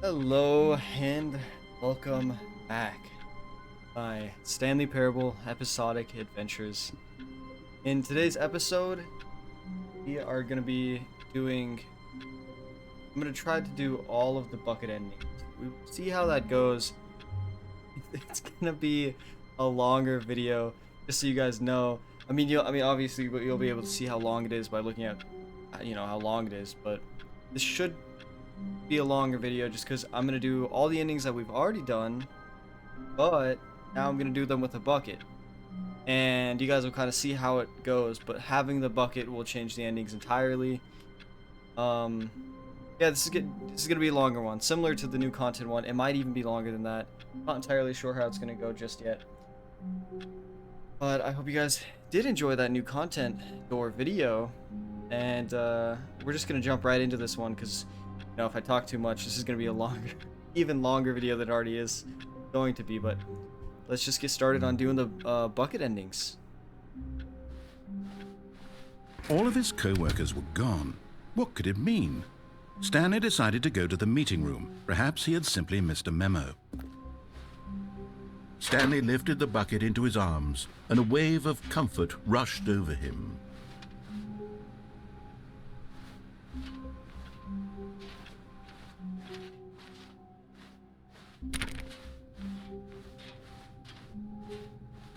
Hello and welcome back by Stanley Parable Episodic Adventures. In today's episode, we are going to be I'm going to try to do all of the bucket endings. We'll see how that goes. It's going to be a longer video, just so you guys know. Obviously you'll be able to see how long it is by looking at, how long it is, but this should be a longer video just because I'm gonna do all the endings that we've already done, but now I'm gonna do them with a bucket, and you guys will kind of see how it goes. But having the bucket will change the endings entirely. Yeah, this is gonna be a longer one, similar to the new content one. It might even be longer than that. Not entirely sure how it's gonna go just yet, but I hope you guys did enjoy that new content door video, and we're just gonna jump right into this one because if I talk too much, this is going to be a longer, even longer video than it already is going to be. But let's just get started on doing the bucket endings. All of his co-workers were gone. What could it mean? Stanley decided to go to the meeting room. Perhaps he had simply missed a memo. Stanley lifted the bucket into his arms, and a wave of comfort rushed over him.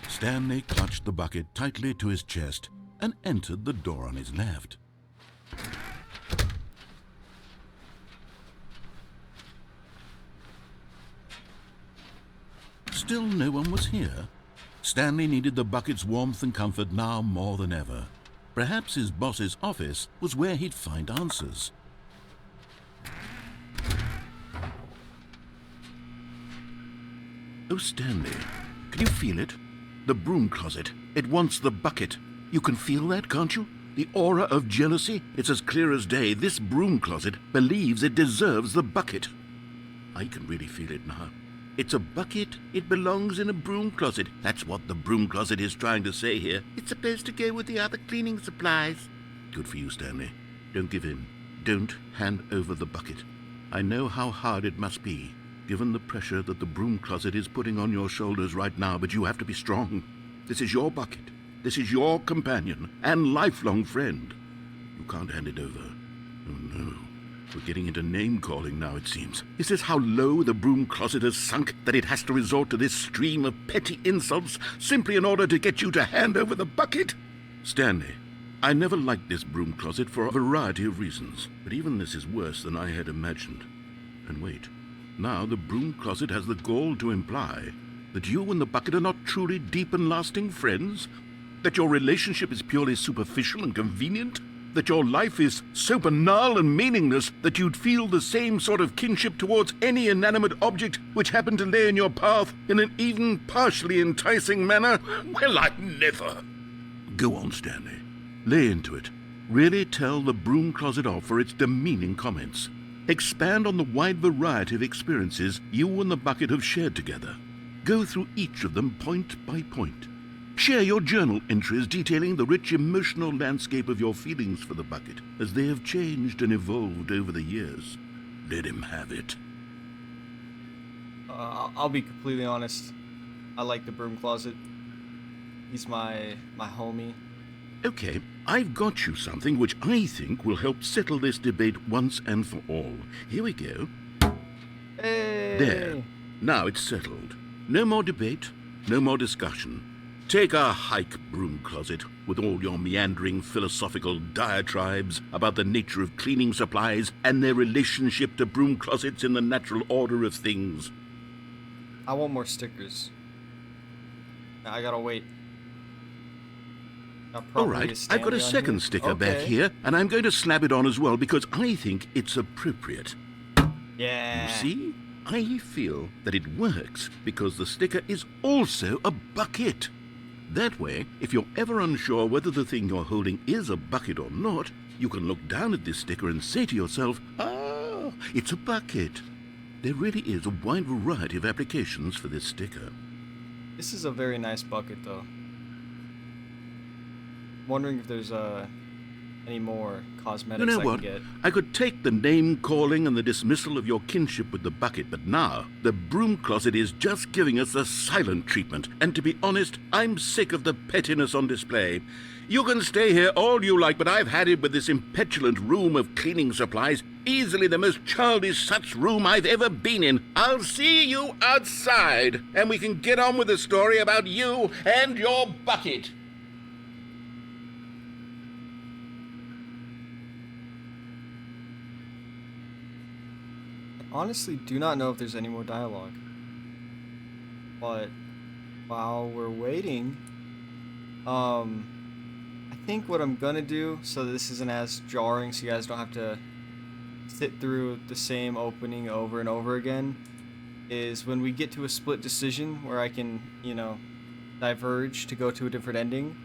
Stanley clutched the bucket tightly to his chest and entered the door on his left. Still no one was here. Stanley needed the bucket's warmth and comfort now more than ever. Perhaps his boss's office was where he'd find answers. Oh, Stanley, can you feel it? The broom closet. It wants the bucket. You can feel that, can't you? The aura of jealousy. It's as clear as day. This broom closet believes it deserves the bucket. I can really feel it now. It's a bucket. It belongs in a broom closet. That's what the broom closet is trying to say here. It's supposed to go with the other cleaning supplies. Good for you, Stanley. Don't give in. Don't hand over the bucket. I know how hard it must be, given the pressure that the broom closet is putting on your shoulders right now, but you have to be strong. This is your bucket. This is your companion and lifelong friend. You can't hand it over. Oh no. We're getting into name-calling now, it seems. Is this how low the broom closet has sunk, that it has to resort to this stream of petty insults simply in order to get you to hand over the bucket? Stanley, I never liked this broom closet for a variety of reasons, but even this is worse than I had imagined. And wait. Now the broom closet has the gall to imply that you and the bucket are not truly deep and lasting friends, that your relationship is purely superficial and convenient, that your life is so banal and meaningless that you'd feel the same sort of kinship towards any inanimate object which happened to lay in your path in an even partially enticing manner. Well, I never. Go on, Stanley. Lay into it. Really tell the broom closet off for its demeaning comments. Expand on the wide variety of experiences you and the bucket have shared together. Go through each of them point by point. Share your journal entries detailing the rich emotional landscape of your feelings for the bucket as they have changed and evolved over the years. Let him have it. I'll be completely honest. I like the broom closet. He's my homie. Okay, I've got you something which I think will help settle this debate once and for all. Here we go. Hey! There. Now it's settled. No more debate, no more discussion. Take a hike, broom closet, with all your meandering philosophical diatribes about the nature of cleaning supplies and their relationship to broom closets in the natural order of things. I want more stickers. I gotta wait. All right, I've got a second sticker back here, and I'm going to slap it on as well because I think it's appropriate. Yeah. You see? I feel that it works because the sticker is also a bucket. That way, if you're ever unsure whether the thing you're holding is a bucket or not, you can look down at this sticker and say to yourself, ah, it's a bucket. There really is a wide variety of applications for this sticker. This is a very nice bucket, though. Wondering if there's any more You cosmetics know I what? can get. I could take the name-calling and the dismissal of your kinship with the bucket, but now the broom closet is just giving us the silent treatment. And to be honest, I'm sick of the pettiness on display. You can stay here all you like, but I've had it with this impetulant room of cleaning supplies. Easily the most childish such room I've ever been in. I'll see you outside, and we can get on with the story about you and your bucket. Honestly, do not know if there's any more dialogue. But while we're waiting, I think what I'm gonna do, so this isn't as jarring, so you guys don't have to sit through the same opening over and over again, is when we get to a split decision where I can, you know, diverge to go to a different ending,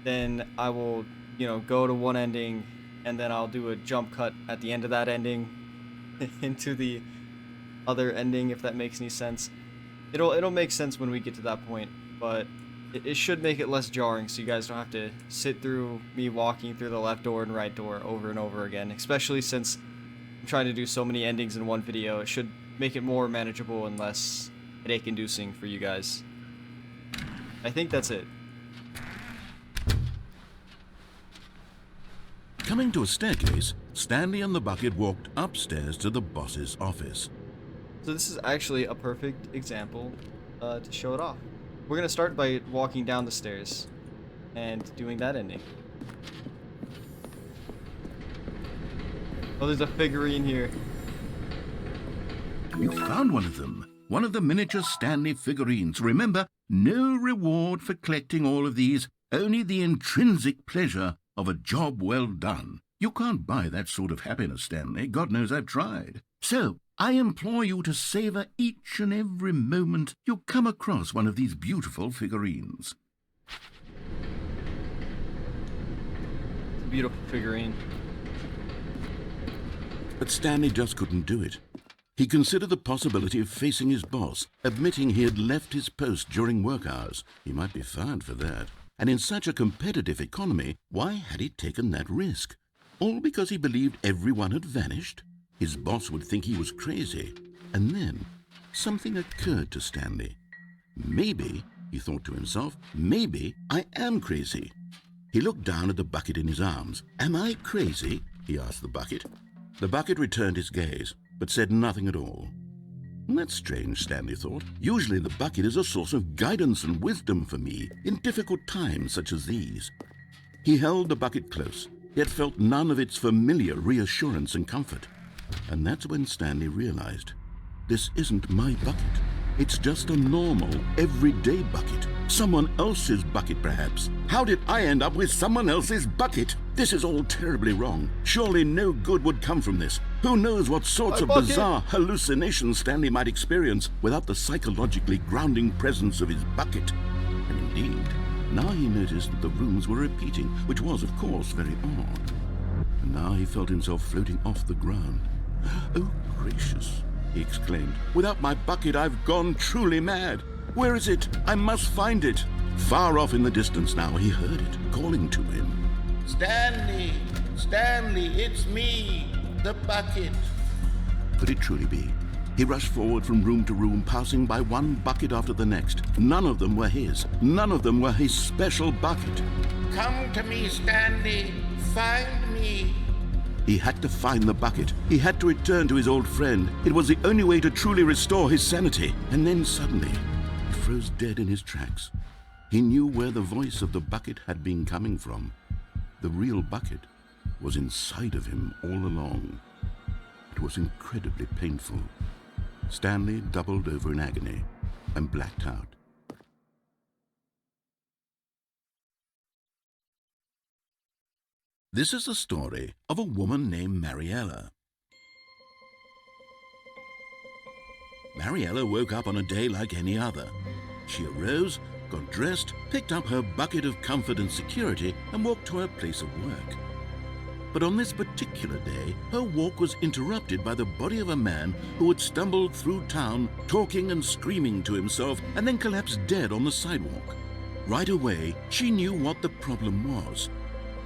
then I will, you know, go to one ending, and then I'll do a jump cut at the end of that ending into the other ending, if that makes any sense. It'll make sense when we get to that point, but it should make it less jarring, so you guys don't have to sit through me walking through the left door and right door over and over again, especially since I'm trying to do so many endings in one video. It should make it more manageable and less headache-inducing for you guys. I think that's it. Coming to a staircase, Stanley and the bucket walked upstairs to the boss's office. So this is actually a perfect example to show it off. We're gonna start by walking down the stairs and doing that ending. Oh, there's a figurine here. You found one of them. One of the miniature Stanley figurines. Remember, no reward for collecting all of these, only the intrinsic pleasure of a job well done. You can't buy that sort of happiness, Stanley. God knows I've tried. So, I implore you to savor each and every moment you come across one of these beautiful figurines. It's a beautiful figurine. But Stanley just couldn't do it. He considered the possibility of facing his boss, admitting he had left his post during work hours. He might be fired for that. And in such a competitive economy, why had he taken that risk? All because he believed everyone had vanished? His boss would think he was crazy. And then something occurred to Stanley. Maybe, he thought to himself, maybe I am crazy. He looked down at the bucket in his arms. Am I crazy? He asked the bucket. The bucket returned his gaze, but said nothing at all. That's strange, Stanley thought. Usually the bucket is a source of guidance and wisdom for me in difficult times such as these. He held the bucket close, yet felt none of its familiar reassurance and comfort. And that's when Stanley realized, this isn't my bucket. It's just a normal, everyday bucket. Someone else's bucket, perhaps. How did I end up with someone else's bucket? This is all terribly wrong. Surely no good would come from this. Who knows what sorts of bizarre hallucinations Stanley might experience without the psychologically grounding presence of his bucket. And indeed, now he noticed that the rooms were repeating, which was, of course, very odd. And now he felt himself floating off the ground. Oh, gracious, he exclaimed. Without my bucket, I've gone truly mad. Where is it? I must find it. Far off in the distance now, he heard it, calling to him. Stanley! Stanley, it's me, the bucket. Could it truly be? He rushed forward from room to room, passing by one bucket after the next. None of them were his. None of them were his special bucket. Come to me, Stanley. Find me. He had to find the bucket. He had to return to his old friend. It was the only way to truly restore his sanity. And then suddenly, he froze dead in his tracks. He knew where the voice of the bucket had been coming from. The real bucket was inside of him all along. It was incredibly painful. Stanley doubled over in agony and blacked out. This is the story of a woman named Mariella. Mariella woke up on a day like any other. She arose, got dressed, picked up her bucket of comfort and security, and walked to her place of work. But on this particular day, her walk was interrupted by the body of a man who had stumbled through town, talking and screaming to himself, and then collapsed dead on the sidewalk. Right away, she knew what the problem was.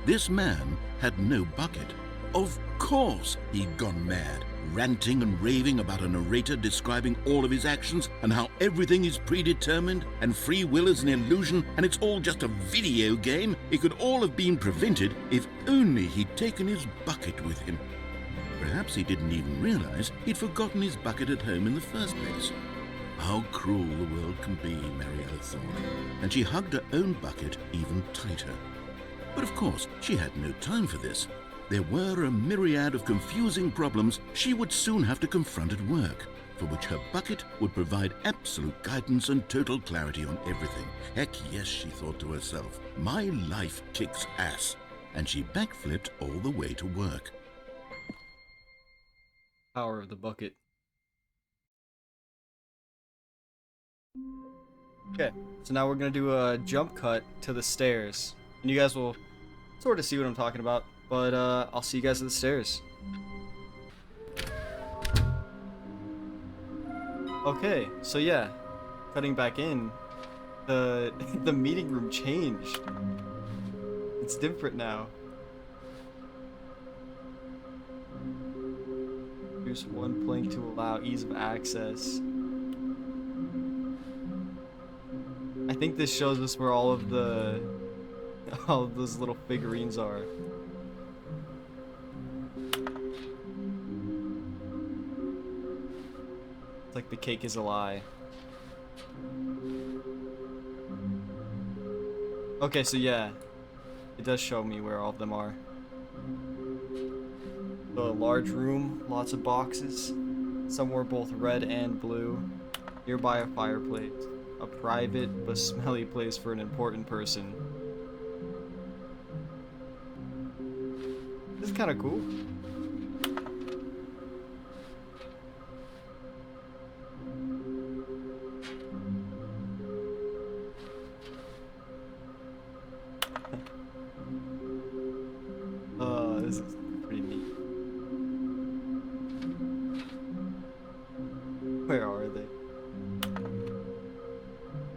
This man had no bucket. Of course he'd gone mad, ranting and raving about a narrator describing all of his actions and how everything is predetermined and free will is an illusion and it's all just a video game. It could all have been prevented if only he'd taken his bucket with him. Perhaps he didn't even realize he'd forgotten his bucket at home in the first place. How cruel the world can be, Mariella thought, and she hugged her own bucket even tighter. But of course, she had no time for this. There were a myriad of confusing problems she would soon have to confront at work, for which her bucket would provide absolute guidance and total clarity on everything. Heck yes, she thought to herself, my life kicks ass. And she backflipped all the way to work. Power of the bucket. Okay, so now we're gonna do a jump cut to the stairs. And you guys will sort of see what I'm talking about, but I'll see you guys at the stairs. Okay, so yeah, cutting back in, the meeting room changed. It's different now. Use one plank to allow ease of access. I think this shows us where all of those little figurines are. It's like the cake is a lie. Okay, so yeah, it does show me where all of them are. So a large room, lots of boxes. Some were both red and blue. Nearby a fireplace. A private but smelly place for an important person. This is kind of cool. This is pretty neat. Where are they?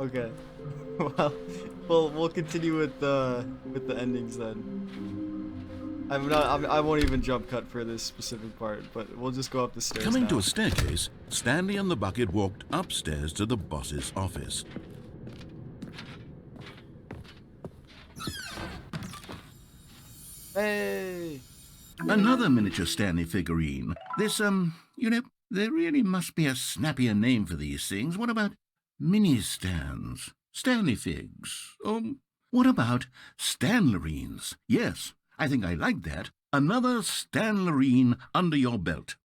Okay. Well, we'll continue with the endings then. I won't even jump cut for this specific part, but we'll just go up the stairs. Coming now. to a staircase, Stanley and the bucket walked upstairs to the boss's office. Hey! Another miniature Stanley figurine. This, there really must be a snappier name for these things. What about mini-stands? Stanley figs? What about Stanlerines? Yes, I think I like that. Another Stanlerine under your belt.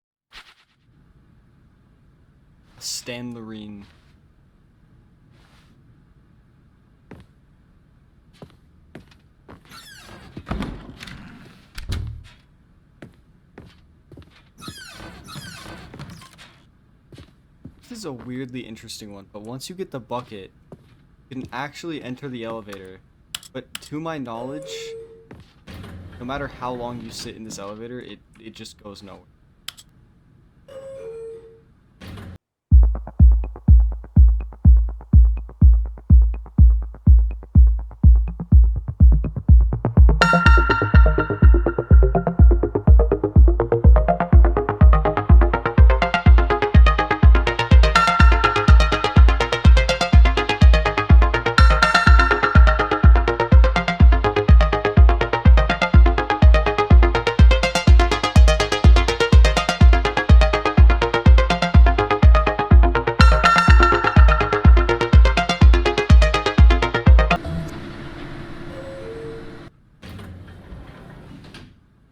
Stanlerine. This is a weirdly interesting one, but once you get the bucket, you can actually enter the elevator. But to my knowledge, no matter how long you sit in this elevator, it just goes nowhere.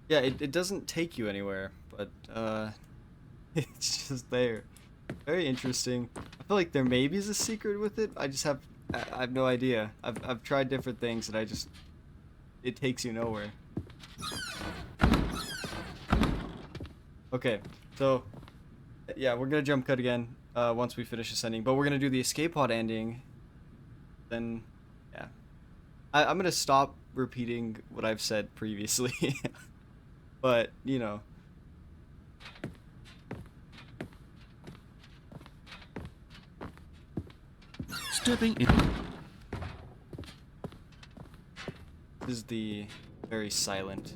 Yeah, it doesn't take you anywhere, but it's just there. Very interesting. I feel like there maybe is a secret with it. I have no idea. I've tried different things and it takes you nowhere. Okay, so yeah, we're gonna jump cut again once we finish this ending, but we're gonna do the escape pod ending. Then yeah, I'm gonna stop repeating what I've said previously. But, you know. Stepping in. This is the very silent.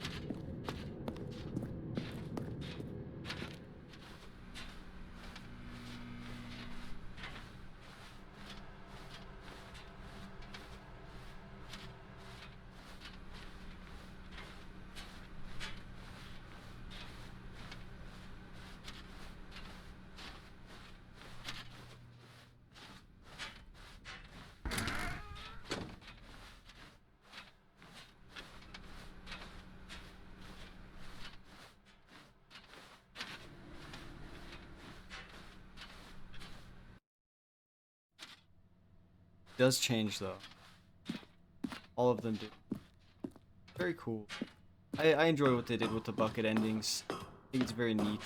Does change though. All of them do. Very cool. I enjoy what they did with the bucket endings. I think it's very neat.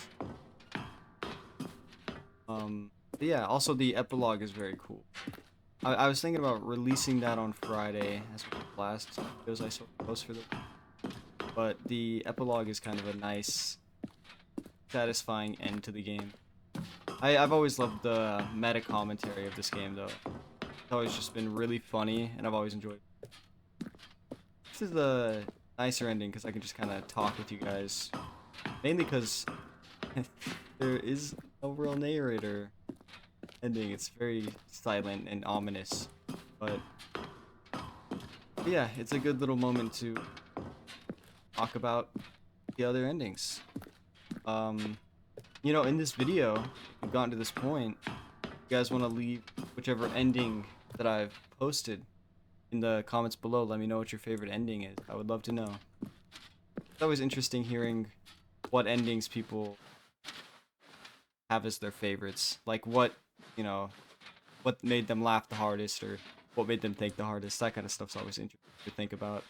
But yeah, also the epilogue is very cool. I was thinking about releasing that on Friday as one of the last videos I saw post for them. But the epilogue is kind of a nice, satisfying end to the game. I've always loved the meta commentary of this game though. It's always just been really funny, and I've always enjoyed it. This is the nicer ending because I can just kind of talk with you guys. Mainly because there is no real narrator ending. It's very silent and ominous. But yeah, it's a good little moment to talk about the other endings. You know, in this video, if you've gotten to this point, you guys want to leave whichever ending that I've posted in the comments below. Let me know what your favorite ending is. I would love to know. It's always interesting hearing what endings people have as their favorites. Like what, you know, what made them laugh the hardest or what made them think the hardest. That kind of stuff's always interesting to think about.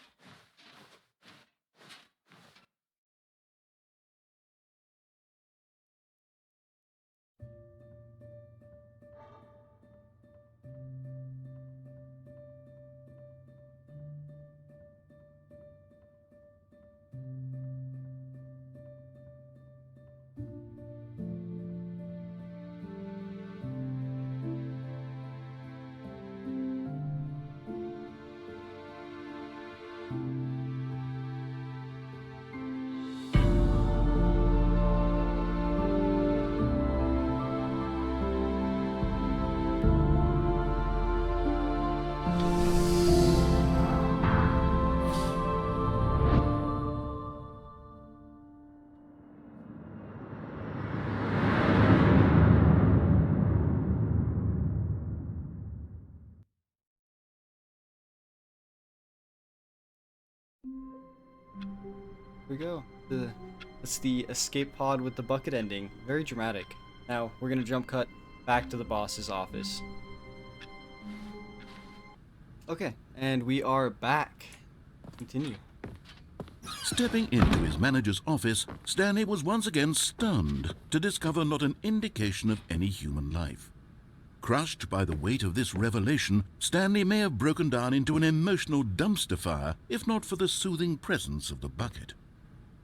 Here we go. It's the escape pod with the bucket ending. Very dramatic. Now, we're gonna jump cut back to the boss's office. Okay, and we are back. Continue. Stepping into his manager's office, Stanley was once again stunned to discover not an indication of any human life. Crushed by the weight of this revelation, Stanley may have broken down into an emotional dumpster fire if not for the soothing presence of the bucket.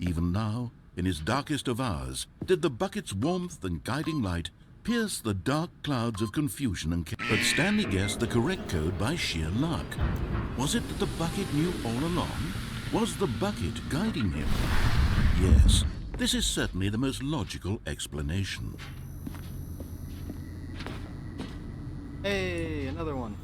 Even now, in his darkest of hours, did the bucket's warmth and guiding light pierce the dark clouds of confusion and chaos. But Stanley guessed the correct code by sheer luck. Was it that the bucket knew all along? Was the bucket guiding him? Yes, this is certainly the most logical explanation. Hey, another one.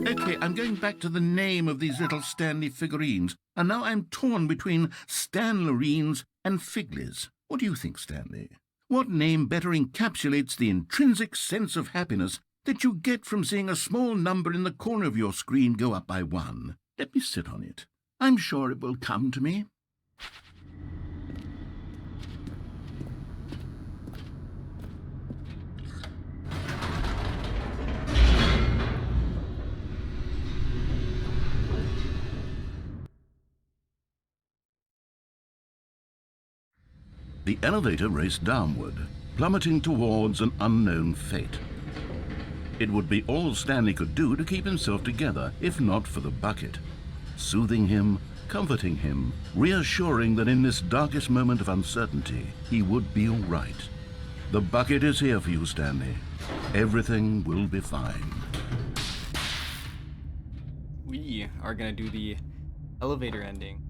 Okay, I'm going back to the name of these little Stanley figurines, and now I'm torn between Stanlerines and Figlies. What do you think, Stanley? What name better encapsulates the intrinsic sense of happiness that you get from seeing a small number in the corner of your screen go up by 1? Let me sit on it. I'm sure it will come to me. The elevator raced downward, plummeting towards an unknown fate. It would be all Stanley could do to keep himself together, if not for the bucket. Soothing him, comforting him, reassuring that in this darkest moment of uncertainty, he would be all right. The bucket is here for you, Stanley. Everything will be fine. We are gonna do the elevator ending.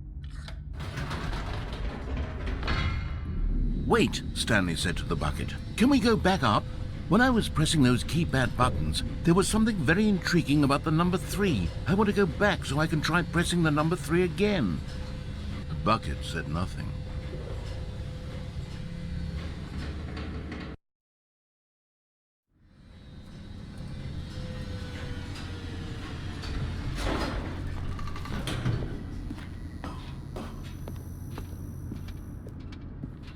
Wait, Stanley said to the bucket. Can we go back up? When I was pressing those keypad buttons, there was something very intriguing about the number 3. I want to go back so I can try pressing the number 3 again. The bucket said nothing.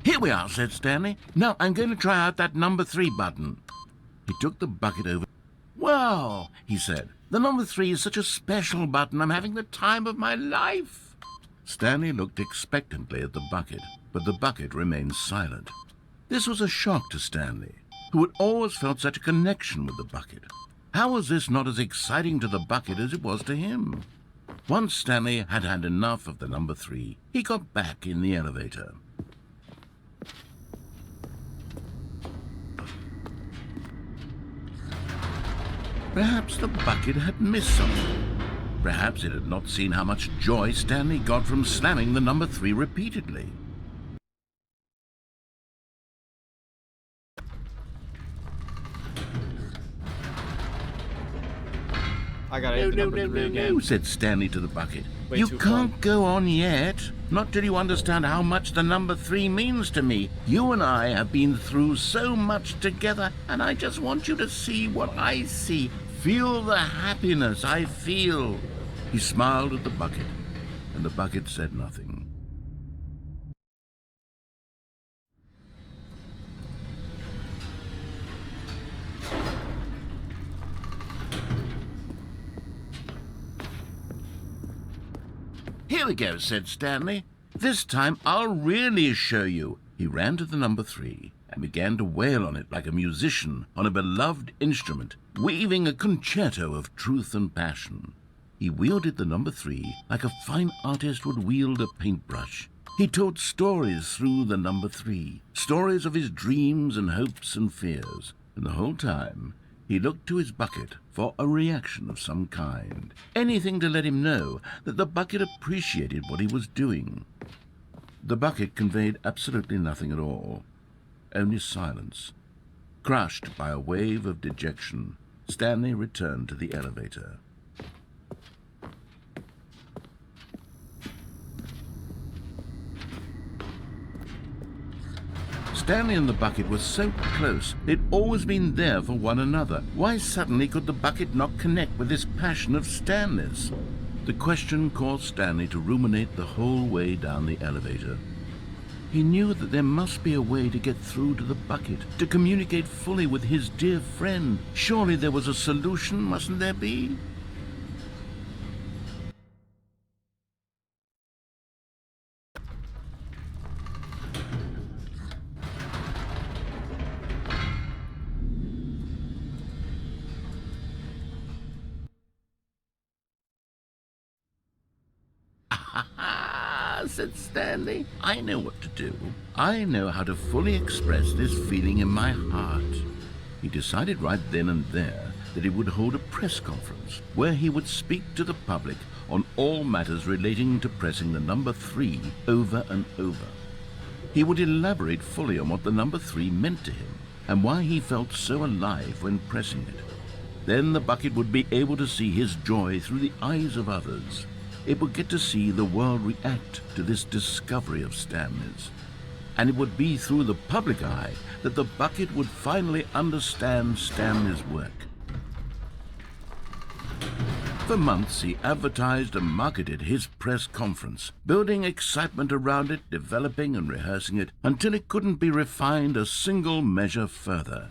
Here we are, said Stanley. Now I'm going to try out that number 3 button. He took the bucket over. Wow, he said. The number 3 is such a special button. I'm having the time of my life. Stanley looked expectantly at the bucket, but the bucket remained silent. This was a shock to Stanley, who had always felt such a connection with the bucket. How was this not as exciting to the bucket as it was to him? Once Stanley had had enough of the number 3, he got back in the elevator. Perhaps the bucket had missed something. Perhaps it had not seen how much joy Stanley got from slamming the number 3 repeatedly. I gotta hit the number 3 again. No, said Stanley to the bucket. Way You too can't fun. go on yet. Not till you understand how much the number 3 means to me. You and I have been through so much together, and I just want you to see what I see. Feel the happiness I feel. He smiled at the bucket, and the bucket said nothing. Here we go, said Stanley. This time I'll really show you. He ran to the number 3 and began to wail on it like a musician on a beloved instrument, weaving a concerto of truth and passion. He wielded the number 3 like a fine artist would wield a paintbrush. He told stories through the number 3, stories of his dreams and hopes and fears, and the whole time he looked to his bucket for a reaction of some kind, anything to let him know that the bucket appreciated what he was doing. The bucket conveyed absolutely nothing at all, only silence. Crushed by a wave of dejection, Stanley returned to the elevator. Stanley and the bucket were so close. They'd always been there for one another. Why suddenly could the bucket not connect with this passion of Stanley's? The question caused Stanley to ruminate the whole way down the elevator. He knew that there must be a way to get through to the bucket, to communicate fully with his dear friend. Surely there was a solution, mustn't there be? Said Stanley. I know what to do. I know how to fully express this feeling in my heart. He decided right then and there that he would hold a press conference where he would speak to the public on all matters relating to pressing the number 3 over and over. He would elaborate fully on what the number 3 meant to him and why he felt so alive when pressing it. Then the bucket would be able to see his joy through the eyes of others. It would get to see the world react to this discovery of Stanley's. And it would be through the public eye that the bucket would finally understand Stanley's work. For months he advertised and marketed his press conference, building excitement around it, developing and rehearsing it, until it couldn't be refined a single measure further.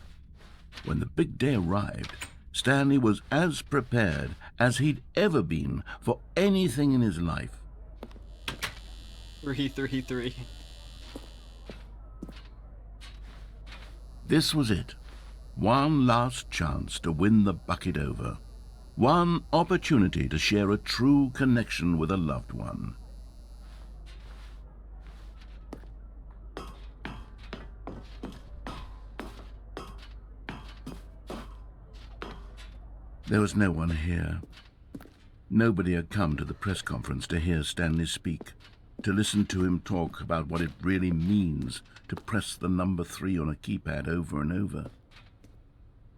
When the big day arrived, Stanley was as prepared as he'd ever been for anything in his life. 333. This was it. One last chance to win the bucket over. One opportunity to share a true connection with a loved one. There was no one here. Nobody had come to the press conference to hear Stanley speak. to listen to him talk about what it really means to press the number 3 on a keypad over and over.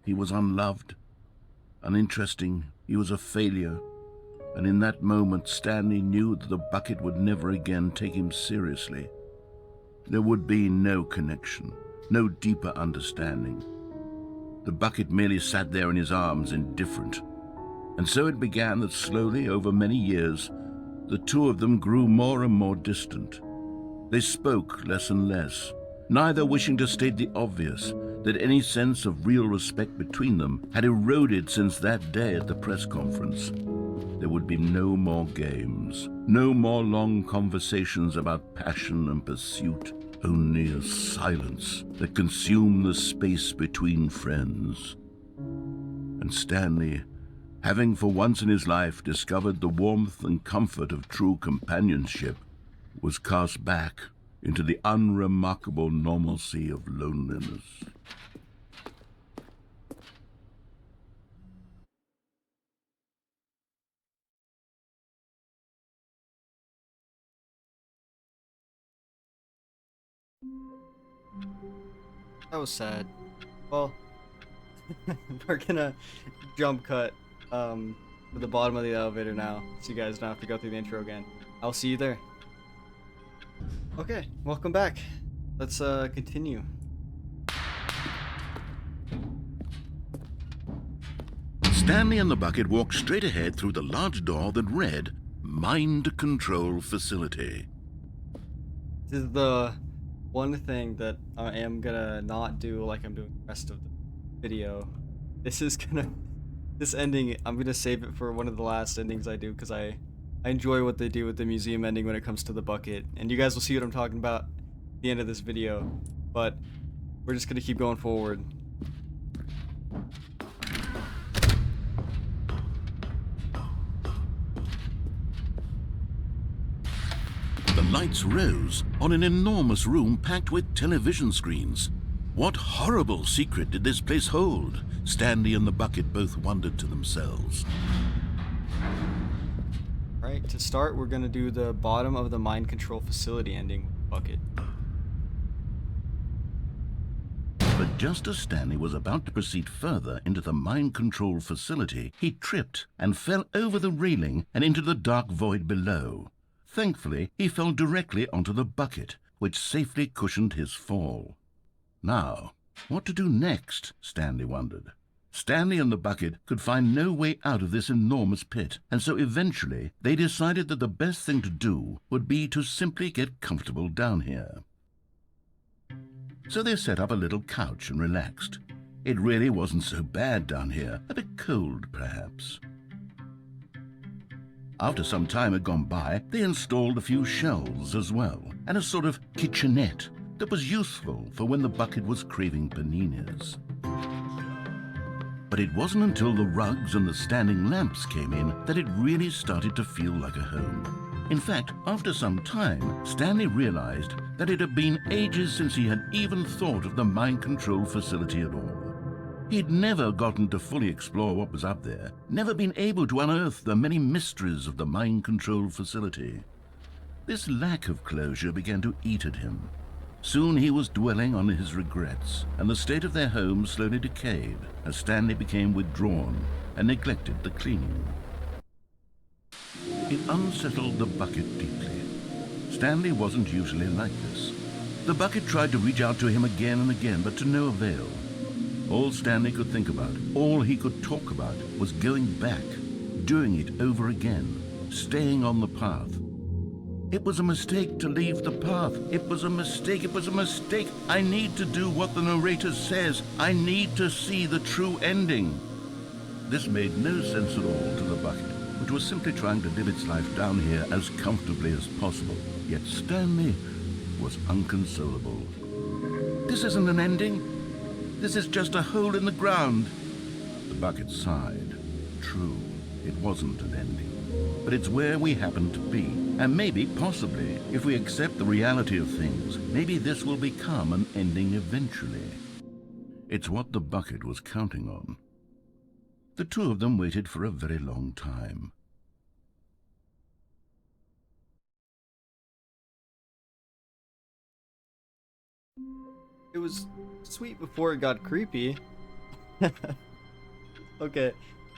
He was unloved, uninteresting, he was a failure, and in that moment Stanley knew that the bucket would never again take him seriously. There would be no connection, no deeper understanding. The bucket merely sat there in his arms, indifferent. And so it began that slowly, over many years, the two of them grew more and more distant. They spoke less and less, neither wishing to state the obvious, that any sense of real respect between them had eroded since that day at the press conference. There would be no more games, no more long conversations about passion and pursuit, only a silence that consumed the space between friends. And Stanley, having for once in his life discovered the warmth and comfort of true companionship, was cast back into the unremarkable normalcy of loneliness. That was sad. Well, we're gonna jump cut to the bottom of the elevator now, so you guys don't have to go through the intro again. I'll see you there. Okay, welcome back. Let's continue. Stanley and the bucket walked straight ahead through the large door that read, Mind Control Facility. This is the one thing that I am gonna not do like I'm doing the rest of the video. This ending, I'm gonna save it for one of the last endings I do, because I enjoy what they do with the museum ending when it comes to the bucket. And you guys will see what I'm talking about at the end of this video. But we're just gonna keep going forward. The lights rose on an enormous room packed with television screens. What horrible secret did this place hold? Stanley and the bucket both wondered to themselves. Alright, to start, we're gonna do the bottom of the mind control facility ending with the bucket. But just as Stanley was about to proceed further into the mind control facility, he tripped and fell over the railing and into the dark void below. Thankfully, he fell directly onto the bucket, which safely cushioned his fall. Now, what to do next? Stanley wondered. Stanley and the bucket could find no way out of this enormous pit, and so eventually they decided that the best thing to do would be to simply get comfortable down here. So they set up a little couch and relaxed. It really wasn't so bad down here, a bit cold perhaps. After some time had gone by, they installed a few shelves as well, and a sort of kitchenette that was useful for when the bucket was craving paninis. But it wasn't until the rugs and the standing lamps came in that it really started to feel like a home. In fact, after some time, Stanley realized that it had been ages since he had even thought of the mind control facility at all. He'd never gotten to fully explore what was up there, never been able to unearth the many mysteries of the mind control facility. This lack of closure began to eat at him. Soon he was dwelling on his regrets, and the state of their home slowly decayed as Stanley became withdrawn and neglected the cleaning. It unsettled the bucket deeply. Stanley wasn't usually like this. The bucket tried to reach out to him again and again, but to no avail. All Stanley could think about, all he could talk about, was going back, doing it over again, staying on the path. It was a mistake to leave the path. It was a mistake. It was a mistake. I need to do what the narrator says. I need to see the true ending. This made no sense at all to the bucket, which was simply trying to live its life down here as comfortably as possible. Yet Stanley was inconsolable. This isn't an ending. This is just a hole in the ground. The bucket sighed. True, it wasn't an ending. But it's where we happen to be. And maybe, possibly, if we accept the reality of things, maybe this will become an ending eventually. It's what the bucket was counting on. The two of them waited for a very long time. It was sweet before it got creepy. Okay,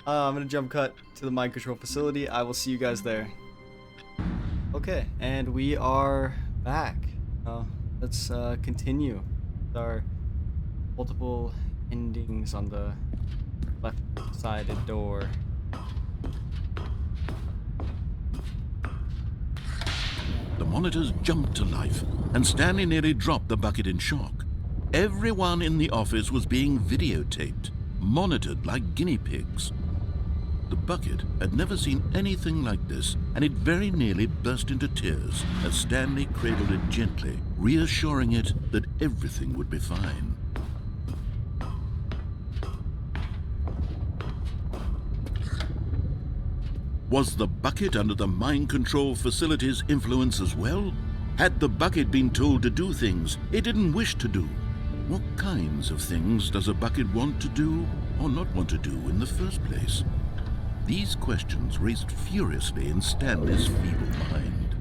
I'm gonna jump cut to the mind control facility. I will see you guys there. Okay, and we are back. Let's continue with our multiple endings on the left-sided door. The monitors jumped to life, and Stanley nearly dropped the bucket in shock. Everyone in the office was being videotaped, monitored like guinea pigs. The bucket had never seen anything like this, and it very nearly burst into tears as Stanley cradled it gently, reassuring it that everything would be fine. Was the bucket under the mind control facility's influence as well? Had the bucket been told to do things it didn't wish to do? What kinds of things does a bucket want to do or not want to do in the first place? These questions raced furiously in Stanley's feeble mind.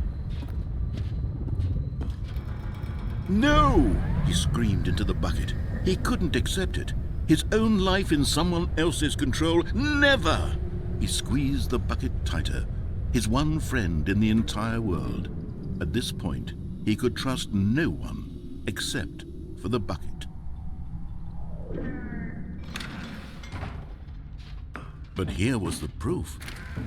No! He screamed into the bucket. He couldn't accept it. His own life in someone else's control, never! He squeezed the bucket tighter, his one friend in the entire world. At this point, he could trust no one except for the bucket. But here was the proof.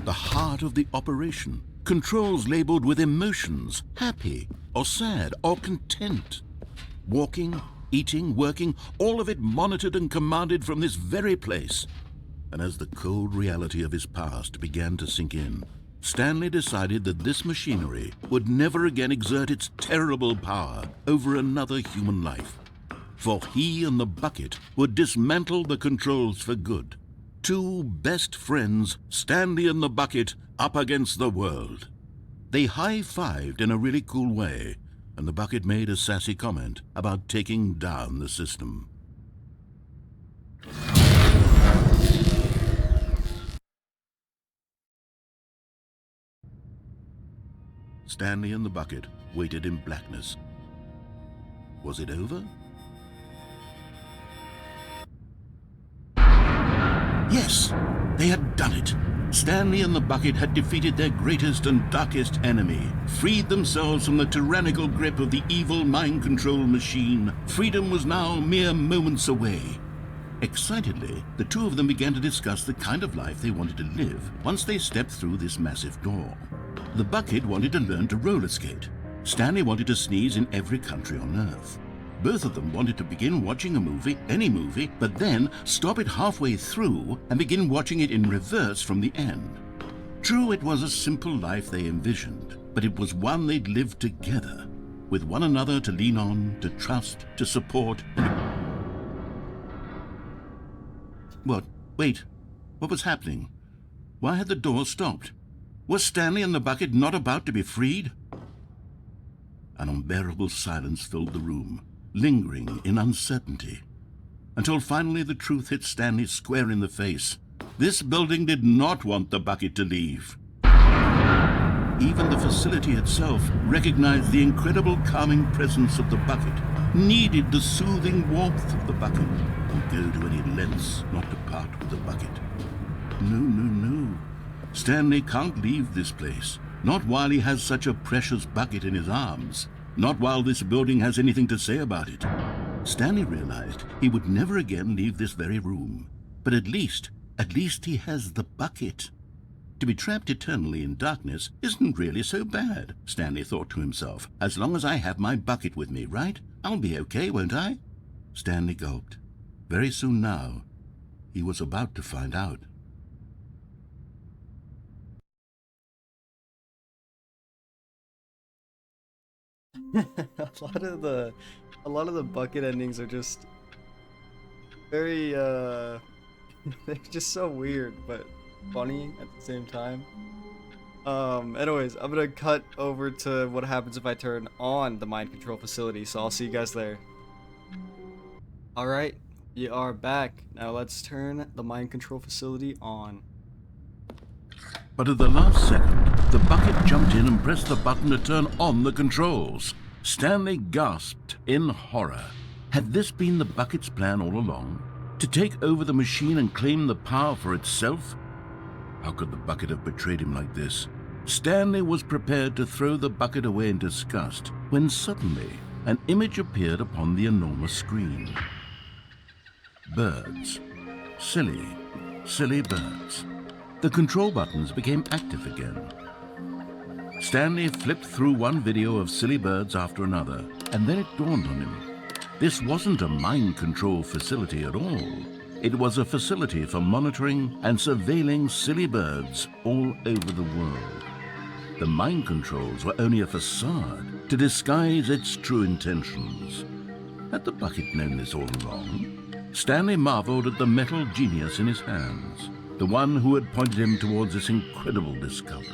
The heart of the operation. Controls labeled with emotions, happy or sad or content. Walking, eating, working, all of it monitored and commanded from this very place. And as the cold reality of his past began to sink in, Stanley decided that this machinery would never again exert its terrible power over another human life. For he and the bucket would dismantle the controls for good. Two best friends, Stanley and the bucket, up against the world. They high-fived in a really cool way, and the bucket made a sassy comment about taking down the system. Stanley and the bucket waited in blackness. Was it over? Yes, they had done it. Stanley and the bucket had defeated their greatest and darkest enemy, freed themselves from the tyrannical grip of the evil mind control machine. Freedom was now mere moments away. Excitedly, the two of them began to discuss the kind of life they wanted to live once they stepped through this massive door. The bucket wanted to learn to roller skate. Stanley wanted to sneeze in every country on Earth. Both of them wanted to begin watching a movie, any movie, but then stop it halfway through and begin watching it in reverse from the end. True, it was a simple life they envisioned, but it was one they'd lived together, with one another to lean on, to trust, to support. What? Wait. What was happening? Why had the door stopped? Was Stanley and the bucket not about to be freed? An unbearable silence filled the room, lingering in uncertainty, until finally the truth hit Stanley square in the face. This building did not want the bucket to leave. Even the facility itself recognized the incredible calming presence of the bucket, needed the soothing warmth of the bucket, and go to any lengths not to part with the bucket. No. Stanley can't leave this place, not while he has such a precious bucket in his arms, not while this building has anything to say about it. Stanley realized he would never again leave this very room, but at least he has the bucket. To be trapped eternally in darkness isn't really so bad, Stanley thought to himself. As long as I have my bucket with me, right? I'll be okay, won't I? Stanley gulped. Very soon now, he was about to find out. A lot of the bucket endings are just very they're just so weird but funny at the same time. Anyways, I'm gonna cut over to what happens if I turn on the mind control facility, so I'll see you guys there. Alright, we are back. Now let's turn the mind control facility on. But at the last second, the bucket jumped in and pressed the button to turn on the controls. Stanley gasped in horror. Had this been the bucket's plan all along? To take over the machine and claim the power for itself? How could the bucket have betrayed him like this? Stanley was prepared to throw the bucket away in disgust when suddenly an image appeared upon the enormous screen. Birds. Silly, silly birds. The control buttons became active again. Stanley flipped through one video of silly birds after another, and then it dawned on him. This wasn't a mind control facility at all. It was a facility for monitoring and surveilling silly birds all over the world. The mind controls were only a facade to disguise its true intentions. Had the bucket known this all along? Stanley marveled at the metal genius in his hands, the one who had pointed him towards this incredible discovery.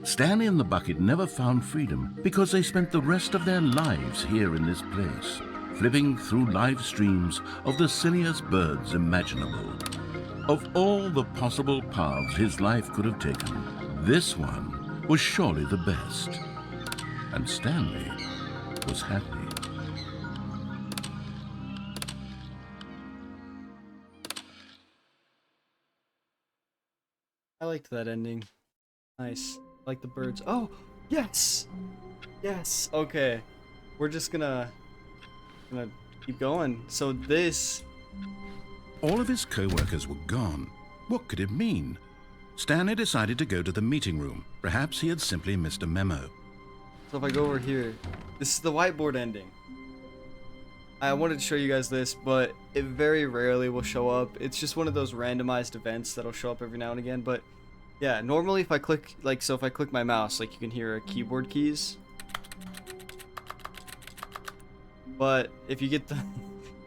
Stanley and the bucket never found freedom because they spent the rest of their lives here in this place, flipping through live streams of the silliest birds imaginable. Of all the possible paths his life could have taken, this one was surely the best. And Stanley was happy. I liked that ending. Nice. I like the birds. Oh, yes! Yes! Okay. We're just gonna keep going. So this... All of his co-workers were gone. What could it mean? Stanley decided to go to the meeting room. Perhaps he had simply missed a memo. So if I go over here, this is the whiteboard ending. I wanted to show you guys this, but it very rarely will show up. It's just one of those randomized events that'll show up every now and again. But yeah, normally if I click, like, so if I click my mouse, like, you can hear keyboard keys. But if you get the,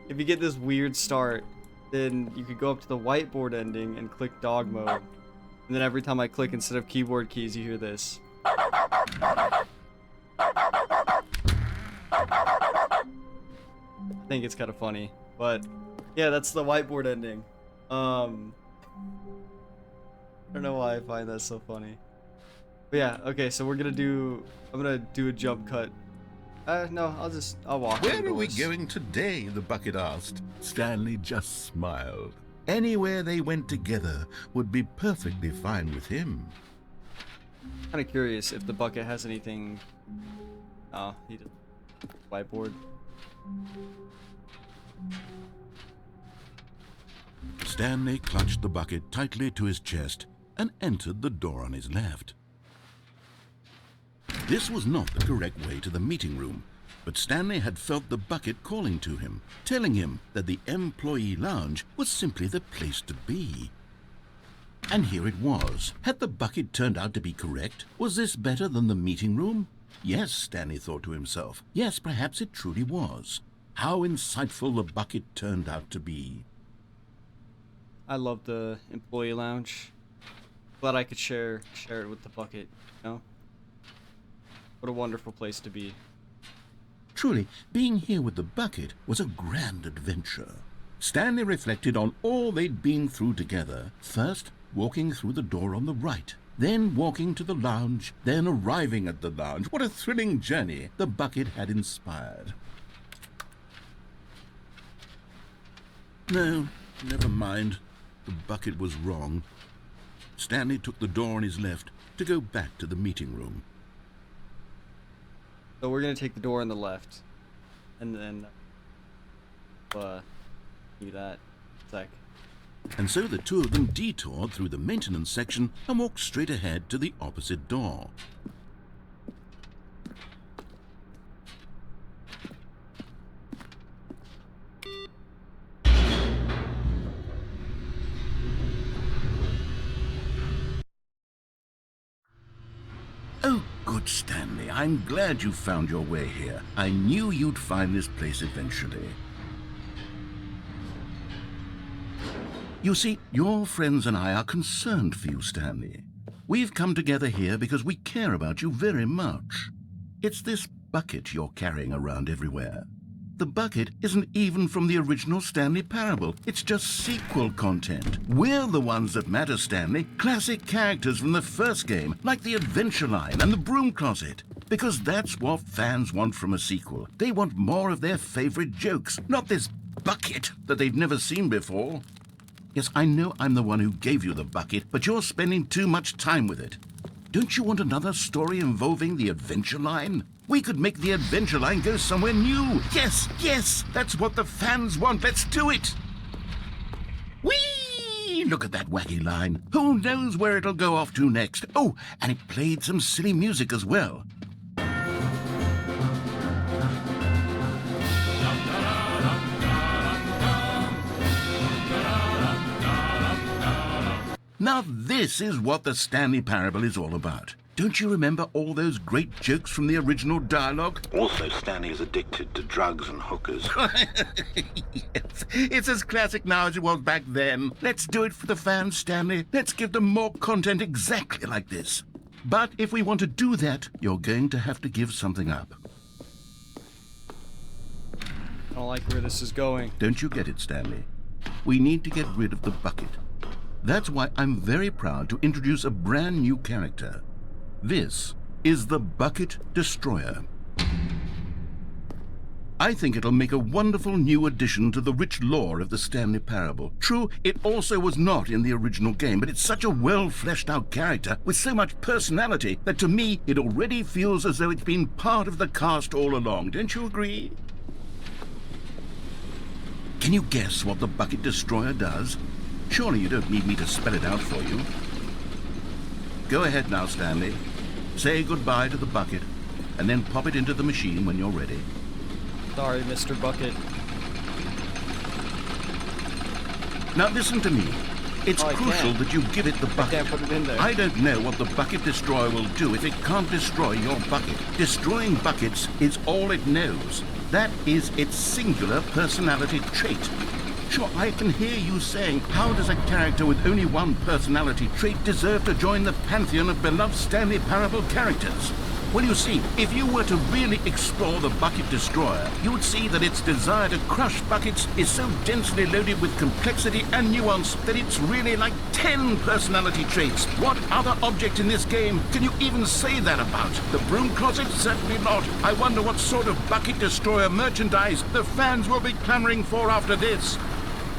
if you get this weird start, then you could go up to the whiteboard ending and click dog mode. And then every time I click, instead of keyboard keys, you hear this. I think it's kind of funny, but yeah, that's the whiteboard ending. I don't know why I find that so funny. But yeah, okay, so I'm gonna do a jump cut. No, I'll walk. Where are we going today? The bucket asked. Stanley just smiled. Anywhere they went together would be perfectly fine with him. Kind of curious if the bucket has anything. Oh, he did. Whiteboard. Stanley clutched the bucket tightly to his chest and entered the door on his left. This was not the correct way to the meeting room, but Stanley had felt the bucket calling to him, telling him that the employee lounge was simply the place to be. And here it was. Had the bucket turned out to be correct? Was this better than the meeting room? Yes, Stanley thought to himself. Yes, perhaps it truly was. How insightful the bucket turned out to be. I love the employee lounge. Glad I could share it with the bucket, you know? What a wonderful place to be. Truly, being here with the bucket was a grand adventure. Stanley reflected on all they'd been through together. First, walking through the door on the right. Then walking to the lounge. Then arriving at the lounge. What a thrilling journey the bucket had inspired. No, never mind. The bucket was wrong. Stanley took the door on his left to go back to the meeting room. So we're gonna take the door on the left, and then do that. Sec. And so the two of them detoured through the maintenance section and walked straight ahead to the opposite door. Oh, good, Stanley. I'm glad you found your way here. I knew you'd find this place eventually. You see, your friends and I are concerned for you, Stanley. We've come together here because we care about you very much. It's this bucket you're carrying around everywhere. The bucket isn't even from the original Stanley Parable. It's just sequel content. We're the ones that matter, Stanley. Classic characters from the first game, like the Adventure Line and the Broom Closet. because that's what fans want from a sequel. They want more of their favorite jokes, not this bucket that they've never seen before. Yes, I know I'm the one who gave you the bucket, but you're spending too much time with it. Don't you want another story involving the adventure line? We could make the adventure line go somewhere new. Yes, that's what the fans want. Let's do it. Whee! Look at that wacky line. Who knows where it'll go off to next? Oh, and it played some silly music as well. Now this is what the Stanley Parable is all about. Don't you remember all those great jokes from the original dialogue? Also, Stanley is addicted to drugs and hookers. Yes, it's as classic now as it was back then. Let's do it for the fans, Stanley. Let's give them more content exactly like this. But if we want to do that, you're going to have to give something up. I don't like where this is going. Don't you get it, Stanley? We need to get rid of the bucket. That's why I'm very proud to introduce a brand new character. This is the Bucket Destroyer. I think it'll make a wonderful new addition to the rich lore of the Stanley Parable. True, it also was not in the original game, but it's such a well-fleshed-out character with so much personality that to me it already feels as though it's been part of the cast all along. Don't you agree? Can you guess what the Bucket Destroyer does? Surely you don't need me to spell it out for you. Go ahead now, Stanley. Say goodbye to the bucket, and then pop it into the machine when you're ready. Sorry, Mr. Bucket. Now listen to me. It's crucial that you give it the bucket. I can't put it in there. I don't know what the Bucket Destroyer will do if it can't destroy your bucket. Destroying buckets is all it knows. That is its singular personality trait. Sure, I can hear you saying, how does a character with only one personality trait deserve to join the pantheon of beloved Stanley Parable characters? Well, you see, if you were to really explore the Bucket Destroyer, you would see that its desire to crush buckets is so densely loaded with complexity and nuance that it's really like 10 personality traits. What other object in this game can you even say that about? The broom closet? Certainly not. I wonder what sort of Bucket Destroyer merchandise the fans will be clamoring for after this.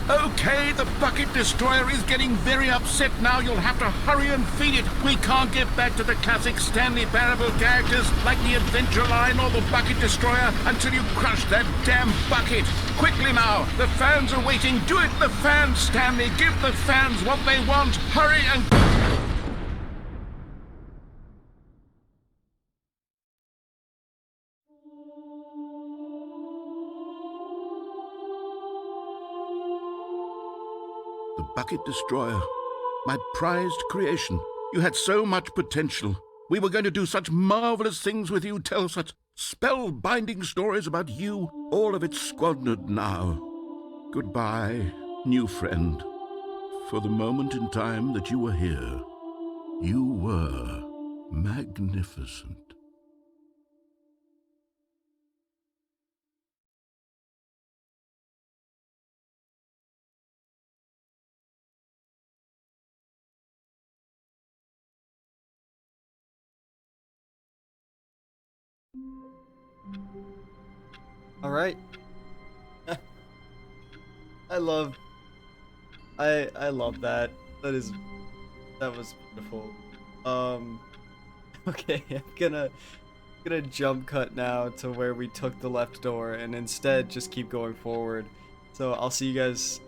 Okay, the Bucket Destroyer is getting very upset now. You'll have to hurry and feed it. We can't get back to the classic Stanley Parable characters like the Adventure Line or the Bucket Destroyer until you crush that damn bucket. Quickly now, the fans are waiting. Do it, the fans, Stanley. Give the fans what they want. Hurry and... The Bucket Destroyer, my prized creation. You had so much potential. We were going to do such marvelous things with you, tell such spellbinding stories about you. All of it squandered now. Goodbye, new friend. For the moment in time that you were here, you were magnificent. All right. I love that. That was beautiful. Okay, I'm gonna jump cut now to where we took the left door and instead just keep going forward. So I'll see you guys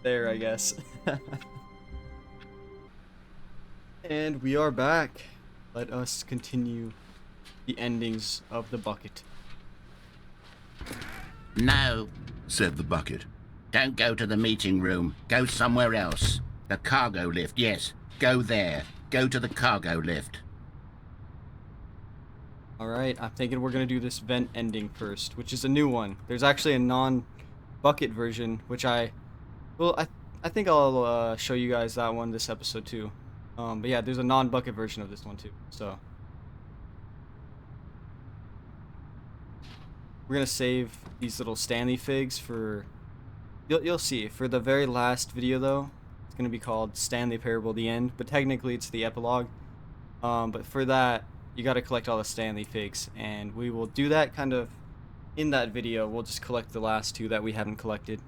there, I guess. And we are back. Let us continue the endings of the bucket. No, said the bucket. Don't go to the meeting room. Go somewhere else. The cargo lift, yes. Go there. Go to the cargo lift. Alright, I'm thinking we're gonna do this vent ending first, which is a new one. There's actually a non-bucket version, which I think I'll show you guys that one this episode too. But yeah, there's a non-bucket version of this one too, so. We're gonna save these little Stanley figs for, you'll see, for the very last video though. It's gonna be called Stanley Parable: The End, but technically it's the epilogue. But for that, you gotta collect all the Stanley figs, and we will do that kind of in that video. We'll just collect the last 2 that we haven't collected.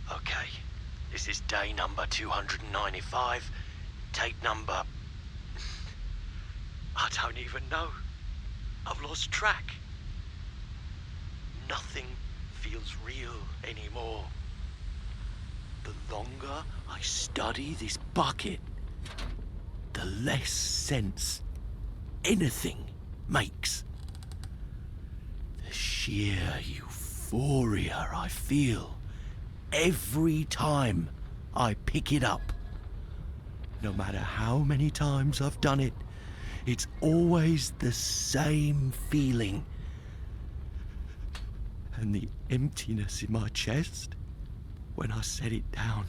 Okay, this is day number 295. Tape number... I don't even know. I've lost track. Nothing feels real anymore. The longer I study this bucket, the less sense anything makes. The sheer euphoria I feel every time I pick it up. No matter how many times I've done it, it's always the same feeling. And the emptiness in my chest when I set it down,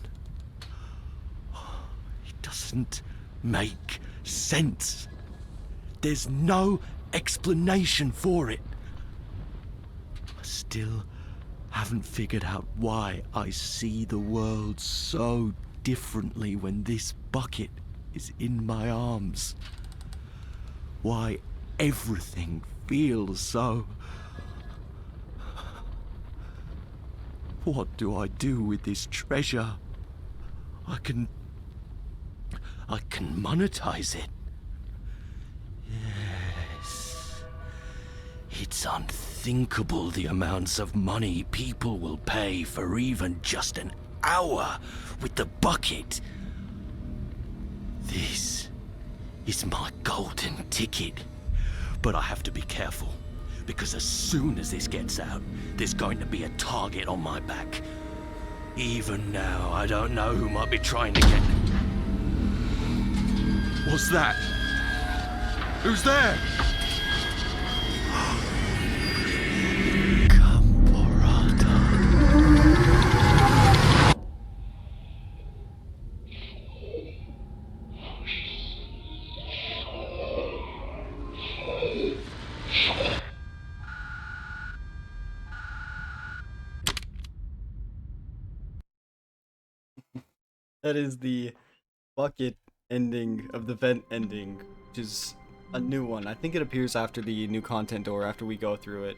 it doesn't make sense. There's no explanation for it. I still haven't figured out why I see the world so differently when this bucket is in my arms. Why everything feels so... What do I do with this treasure? I can monetize it. Yes. It's unthinkable the amounts of money people will pay for even just an hour with the bucket. This is my golden ticket. But I have to be careful, because as soon as this gets out, there's going to be a target on my back. Even now, I don't know who might be trying to get... What's that? Who's there? That is the bucket ending of the vent ending, which is a new one. I think it appears after the new content door, after we go through it.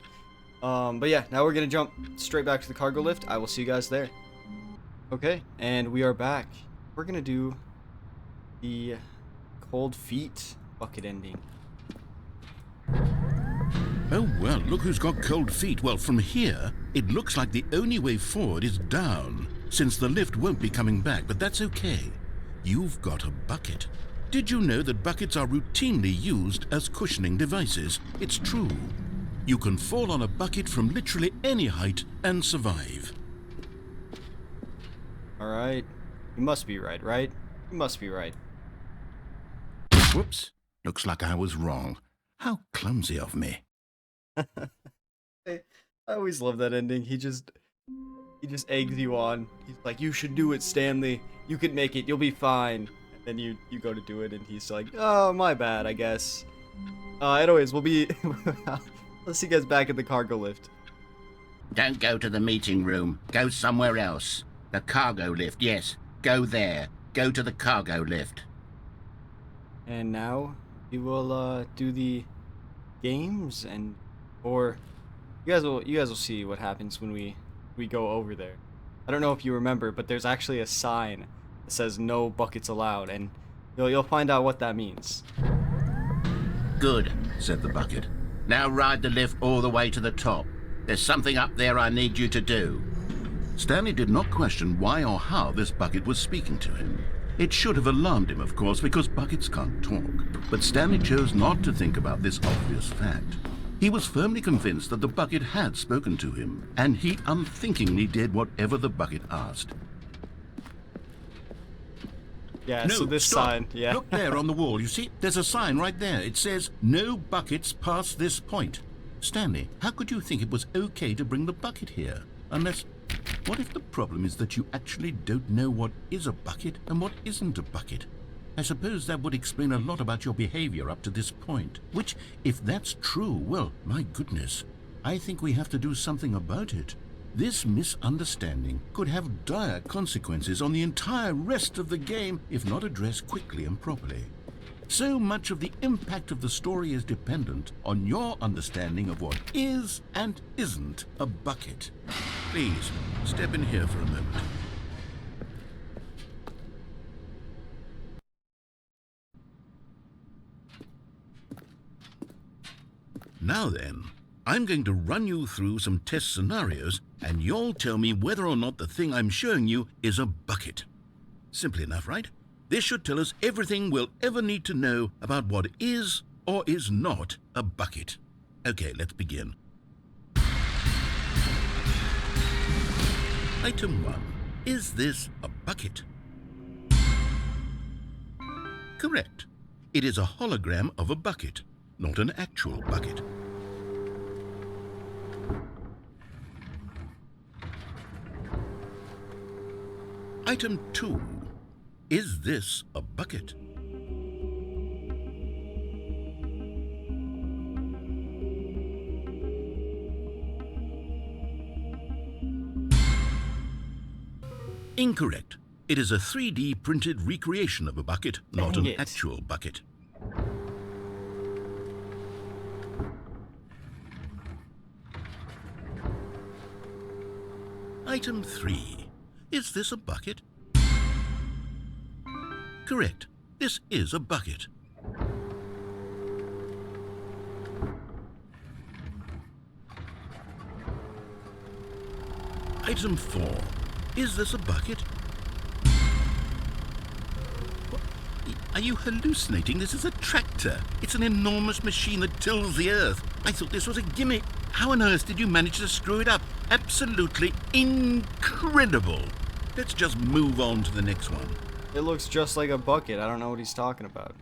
But yeah, now we're gonna jump straight back to the cargo lift. I will see you guys there. Okay, and we are back. We're gonna do the cold feet bucket ending. Oh, well, look who's got cold feet. Well, from here, it looks like the only way forward is down, since the lift won't be coming back, but that's okay. You've got a bucket. Did you know that buckets are routinely used as cushioning devices? It's true. You can fall on a bucket from literally any height and survive. Alright. You must be right, right? You must be right. Whoops. Looks like I was wrong. How clumsy of me. I always love that ending. He just eggs you on. He's like, you should do it, Stanley. You can make it. You'll be fine. And then you go to do it, and he's like, oh, my bad, I guess. Anyways, we'll be... Let's see you guys back at the cargo lift. Don't go to the meeting room. Go somewhere else. The cargo lift, yes. Go there. Go to the cargo lift. And now we will do the games, and or you guys will see what happens when we go over there. I don't know if you remember, but there's actually a sign that says no buckets allowed, and you'll find out what that means. Good, said the bucket. Now ride the lift all the way to the top. There's something up there I need you to do. Stanley did not question why or how this bucket was speaking to him. It should have alarmed him, of course, because buckets can't talk. But Stanley chose not to think about this obvious fact. He was firmly convinced that the bucket had spoken to him, and he unthinkingly did whatever the bucket asked. Yeah, No, so this stop. sign, yeah. Look there on the wall, you see? There's a sign right there. It says, no buckets past this point. Stanley, how could you think it was okay to bring the bucket here? Unless What if the problem is that you actually don't know what is a bucket and what isn't a bucket? I suppose that would explain a lot about your behavior up to this point, which, if that's true, well, my goodness, I think we have to do something about it. This misunderstanding could have dire consequences on the entire rest of the game if not addressed quickly and properly. So much of the impact of the story is dependent on your understanding of what is and isn't a bucket. Please, step in here for a moment. Now then, I'm going to run you through some test scenarios, and you'll tell me whether or not the thing I'm showing you is a bucket. Simple enough, right? This should tell us everything we'll ever need to know about what is or is not a bucket. Okay, let's begin. Item 1. Is this a bucket? Correct. It is a hologram of a bucket, not an actual bucket. Item 2. Is this a bucket? Incorrect. It is a 3D printed recreation of a bucket, not an actual bucket. Item 3. Is this a bucket? Correct. This is a bucket. Item 4. Is this a bucket? What? Are you hallucinating? This is a tractor. It's an enormous machine that tills the earth. I thought this was a gimmick. How on earth did you manage to screw it up? Absolutely incredible. Let's just move on to the next one. It looks just like a bucket. I don't know what he's talking about.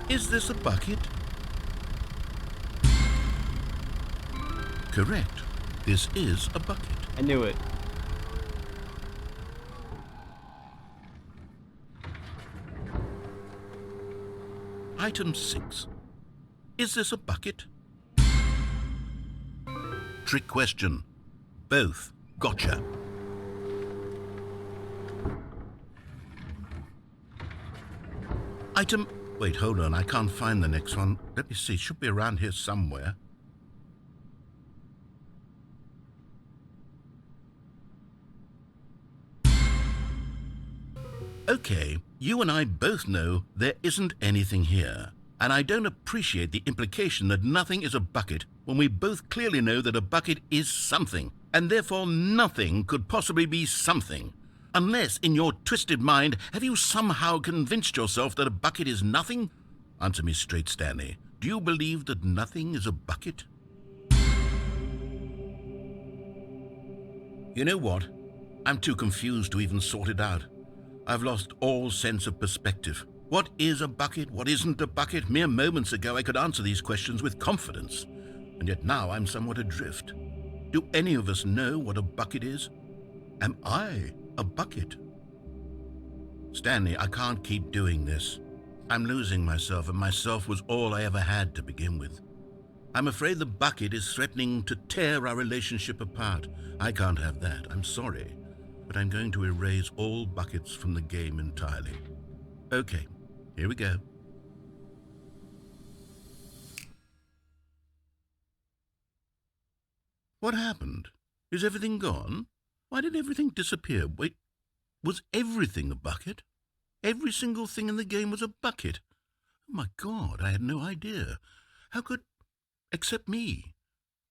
Is this a bucket? Correct. This is a bucket. I knew it. Item 6. Is this a bucket? Trick question. Both. Gotcha. Item... Wait, hold on. I can't find the next one. Let me see. It should be around here somewhere. Okay, you and I both know there isn't anything here. And I don't appreciate the implication that nothing is a bucket when we both clearly know that a bucket is something, and therefore nothing could possibly be something. Unless, in your twisted mind, have you somehow convinced yourself that a bucket is nothing? Answer me straight, Stanley. Do you believe that nothing is a bucket? You know what? I'm too confused to even sort it out. I've lost all sense of perspective. What is a bucket? What isn't a bucket? Mere moments ago I could answer these questions with confidence, and yet now I'm somewhat adrift. Do any of us know what a bucket is? Am I a bucket? Stanley, I can't keep doing this. I'm losing myself, and myself was all I ever had to begin with. I'm afraid the bucket is threatening to tear our relationship apart. I can't have that. I'm sorry, but I'm going to erase all buckets from the game entirely. Okay. Here we go. What happened? Is everything gone? Why did everything disappear? Wait, was everything a bucket? Every single thing in the game was a bucket. Oh my God, I had no idea. How could... except me.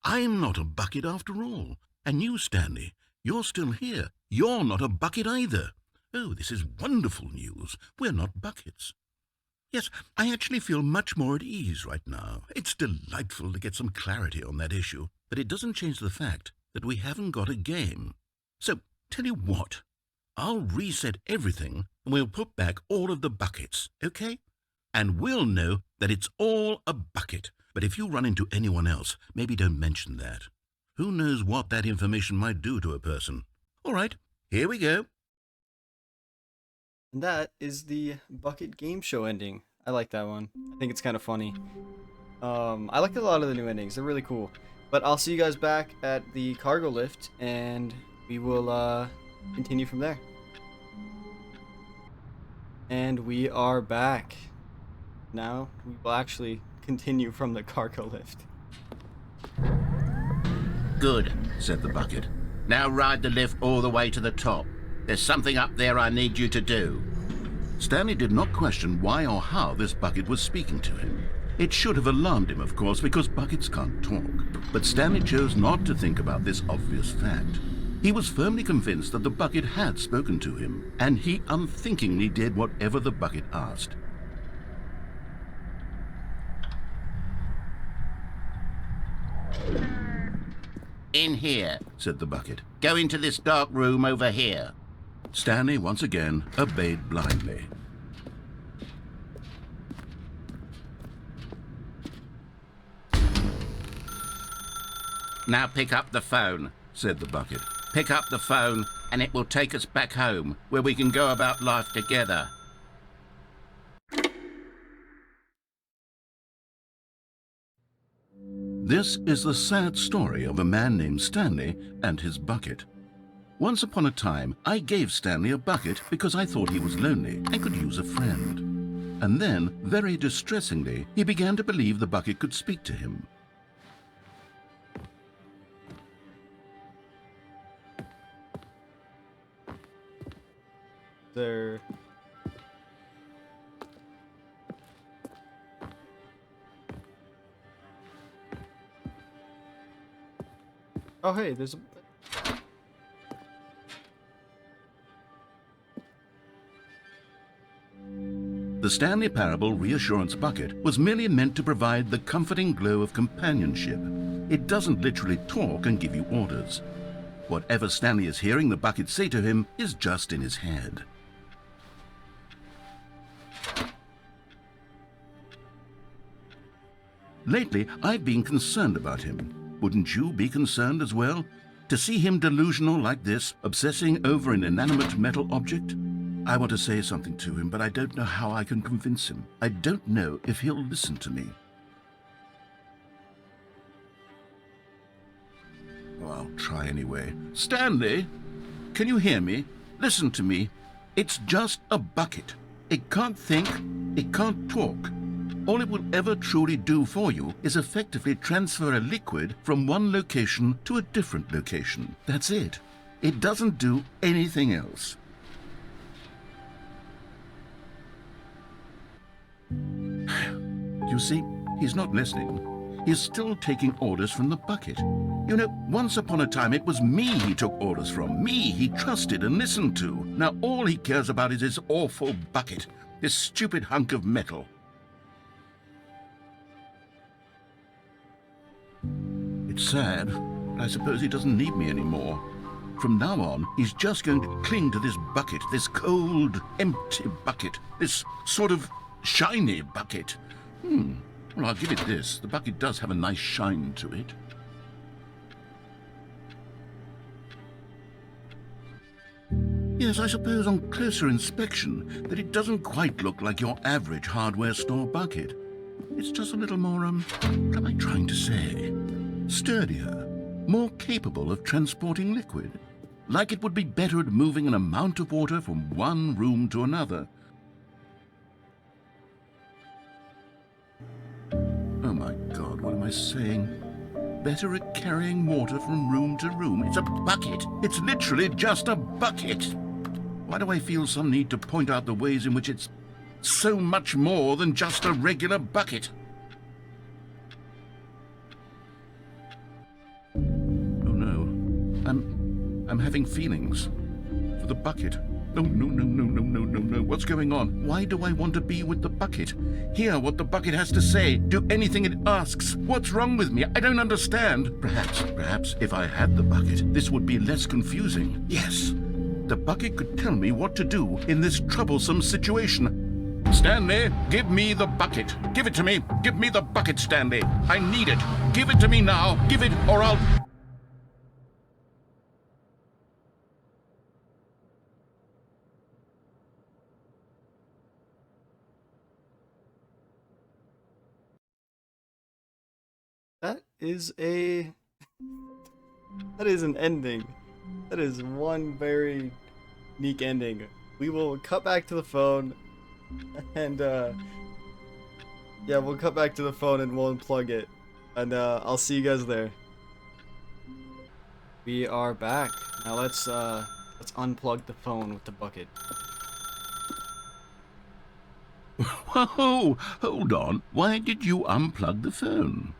I'm not a bucket after all. And you, Stanley, you're still here. You're not a bucket either. Oh, this is wonderful news. We're not buckets. Yes, I actually feel much more at ease right now. It's delightful to get some clarity on that issue, but it doesn't change the fact that we haven't got a game. So, tell you what, I'll reset everything and we'll put back all of the buckets, okay? And we'll know that it's all a bucket. But if you run into anyone else, maybe don't mention that. Who knows what that information might do to a person? All right, here we go. And that is the bucket game show ending. I like that one. I think it's kind of funny. I like a lot of the new endings. They're really cool. But I'll see you guys back at the cargo lift, and we will continue from there. And we are back. Now we will actually continue from the cargo lift. Good, said the bucket. Now ride the lift all the way to the top. There's something up there I need you to do. Stanley did not question why or how this bucket was speaking to him. It should have alarmed him, of course, because buckets can't talk. But Stanley chose not to think about this obvious fact. He was firmly convinced that the bucket had spoken to him, and he unthinkingly did whatever the bucket asked. In here, said the bucket. Go into this dark room over here. Stanley once again obeyed blindly. Now pick up the phone, said the bucket. Pick up the phone and it will take us back home, where we can go about life together. This is the sad story of a man named Stanley and his bucket. Once upon a time, I gave Stanley a bucket because I thought he was lonely and could use a friend. And then, very distressingly, he began to believe the bucket could speak to him. There. Oh, hey, there's a... The Stanley Parable Reassurance Bucket was merely meant to provide the comforting glow of companionship. It doesn't literally talk and give you orders. Whatever Stanley is hearing the bucket say to him is just in his head. Lately, I've been concerned about him. Wouldn't you be concerned as well? To see him delusional like this, obsessing over an inanimate metal object? I want to say something to him, but I don't know how I can convince him. I don't know if he'll listen to me. Oh, I'll try anyway. Stanley, can you hear me? Listen to me. It's just a bucket. It can't think, it can't talk. All it will ever truly do for you is effectively transfer a liquid from one location to a different location. That's it. It doesn't do anything else. You see, he's not listening. He's still taking orders from the bucket. You know, once upon a time it was me he took orders from, me he trusted and listened to. Now all he cares about is his awful bucket, this stupid hunk of metal. It's sad, but I suppose he doesn't need me anymore. From now on, he's just going to cling to this bucket, this cold, empty bucket, this sort of shiny bucket. Well, I'll give it this. The bucket does have a nice shine to it. Yes, I suppose on closer inspection that it doesn't quite look like your average hardware store bucket. It's just a little more, what am I trying to say? Sturdier, more capable of transporting liquid. Like it would be better at moving an amount of water from one room to another. Oh my God, what am I saying? Better at carrying water from room to room. It's a bucket. It's literally just a bucket. Why do I feel some need to point out the ways in which it's so much more than just a regular bucket? Oh no, I'm having feelings for the bucket. No. What's going on? Why do I want to be with the bucket? Hear what the bucket has to say. Do anything it asks. What's wrong with me? I don't understand. Perhaps if I had the bucket, this would be less confusing. Yes, the bucket could tell me what to do in this troublesome situation. Stanley, give me the bucket. Give it to me. Give me the bucket, Stanley. I need it. Give it to me now. Give it or I'll... That is an ending. That is one very unique ending. We will cut back to the phone and yeah, we'll cut back to the phone and we'll unplug it. And I'll see you guys there. We are back. Now let's unplug the phone with the bucket. Whoa, hold on. Why did you unplug the phone?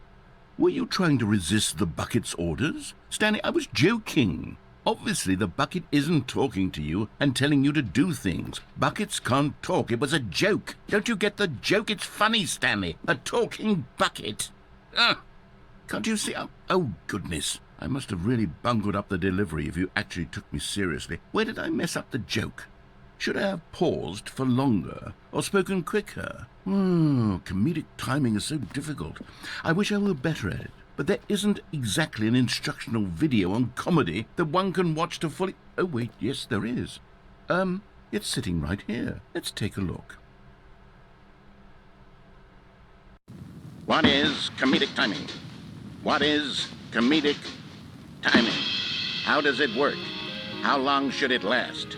Were you trying to resist the bucket's orders? Stanley, I was joking. Obviously, the bucket isn't talking to you and telling you to do things. Buckets can't talk. It was a joke. Don't you get the joke? It's funny, Stanley. A talking bucket. Can't you see? Oh, goodness. I must have really bungled up the delivery if you actually took me seriously. Where did I mess up the joke? Should I have paused for longer or spoken quicker? Comedic timing is so difficult. I wish I were better at it. But there isn't exactly an instructional video on comedy that one can watch to fully... Oh, wait, yes, there is. It's sitting right here. Let's take a look. What is comedic timing? What is comedic timing? How does it work? How long should it last?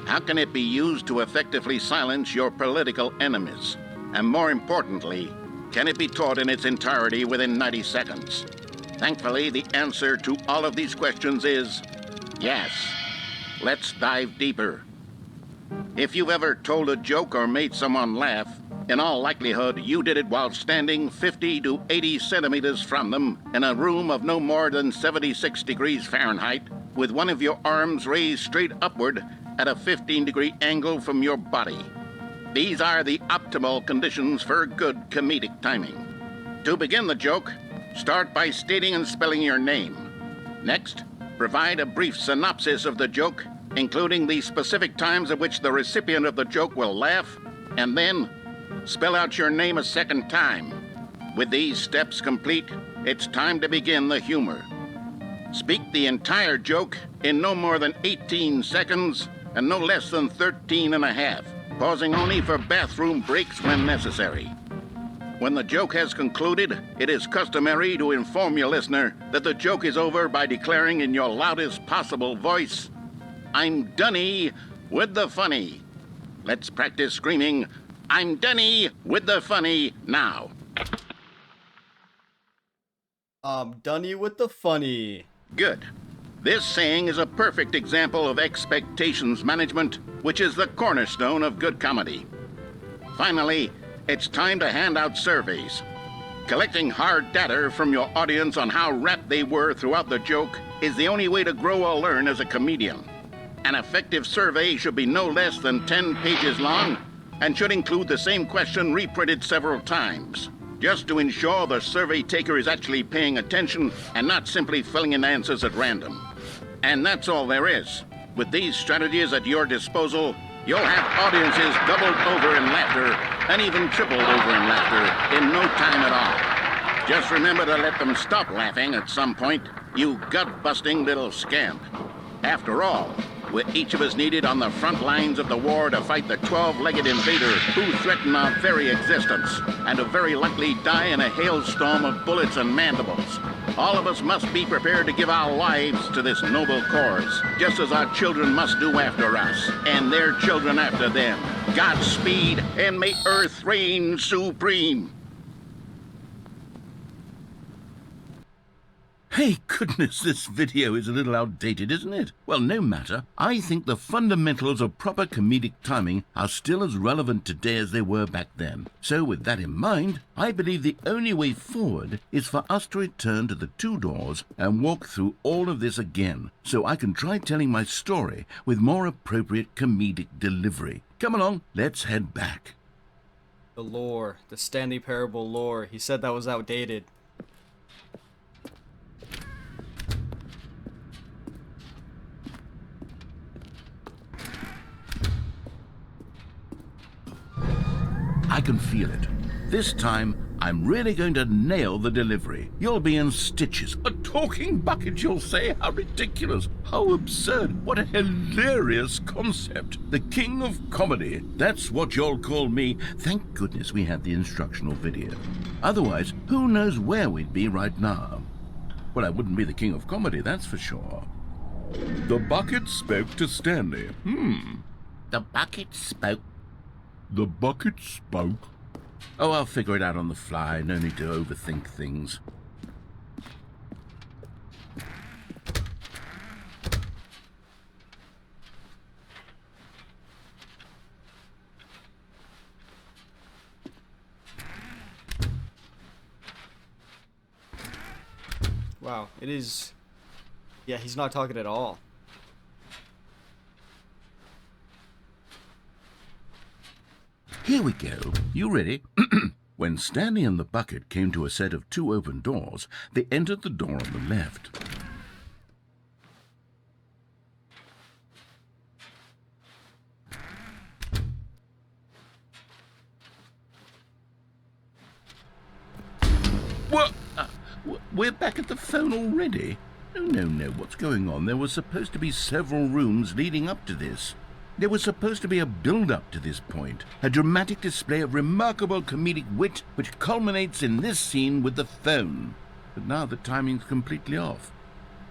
How can it be used to effectively silence your political enemies? And more importantly, can it be taught in its entirety within 90 seconds? Thankfully, the answer to all of these questions is yes. Let's dive deeper. If you've ever told a joke or made someone laugh, in all likelihood, you did it while standing 50 to 80 centimeters from them in a room of no more than 76 degrees Fahrenheit, with one of your arms raised straight upward at a 15-degree angle from your body. These are the optimal conditions for good comedic timing. To begin the joke, start by stating and spelling your name. Next, provide a brief synopsis of the joke, including the specific times at which the recipient of the joke will laugh, and then spell out your name a second time. With these steps complete, it's time to begin the humor. Speak the entire joke in no more than 18 seconds and no less than 13 and a half, pausing only for bathroom breaks when necessary. When the joke has concluded, it is customary to inform your listener that the joke is over by declaring in your loudest possible voice, "I'm dunny with the funny." Let's practice screaming, "I'm dunny with the funny" now. I'm dunny with the funny. Good. This saying is a perfect example of expectations management, which is the cornerstone of good comedy. Finally, it's time to hand out surveys. Collecting hard data from your audience on how rapt they were throughout the joke is the only way to grow or learn as a comedian. An effective survey should be no less than 10 pages long and should include the same question reprinted several times, just to ensure the survey taker is actually paying attention and not simply filling in answers at random. And that's all there is. With these strategies at your disposal, you'll have audiences doubled over in laughter and even tripled over in laughter in no time at all. Just remember to let them stop laughing at some point, you gut-busting little scamp. After all, we're each of us needed on the front lines of the war to fight the 12-legged invader who threaten our very existence and to very likely die in a hailstorm of bullets and mandibles. All of us must be prepared to give our lives to this noble cause, just as our children must do after us, and their children after them. Godspeed, and may Earth reign supreme. Hey, goodness, this video is a little outdated, isn't it? Well, no matter. I think the fundamentals of proper comedic timing are still as relevant today as they were back then. So with that in mind, I believe the only way forward is for us to return to the two doors and walk through all of this again, so I can try telling my story with more appropriate comedic delivery. Come along, let's head back. The lore, the Stanley Parable lore. He said that was outdated. I can feel it. This time, I'm really going to nail the delivery. You'll be in stitches. A talking bucket, you'll say? How ridiculous. How absurd. What a hilarious concept. The king of comedy. That's what you'll call me. Thank goodness we had the instructional video. Otherwise, who knows where we'd be right now. Well, I wouldn't be the king of comedy, that's for sure. The bucket spoke to Stanley. The bucket spoke. The bucket spoke. Oh, I'll figure it out on the fly. No need to overthink things. Wow, it is... Yeah, he's not talking at all. Here we go. You ready? When Stanley and the bucket came to a set of 2 open doors, they entered the door on the left. What? We're back at the phone already? No. What's going on? There were supposed to be several rooms leading up to this. There was supposed to be a build-up to this point, a dramatic display of remarkable comedic wit which culminates in this scene with the phone. But now the timing's completely off.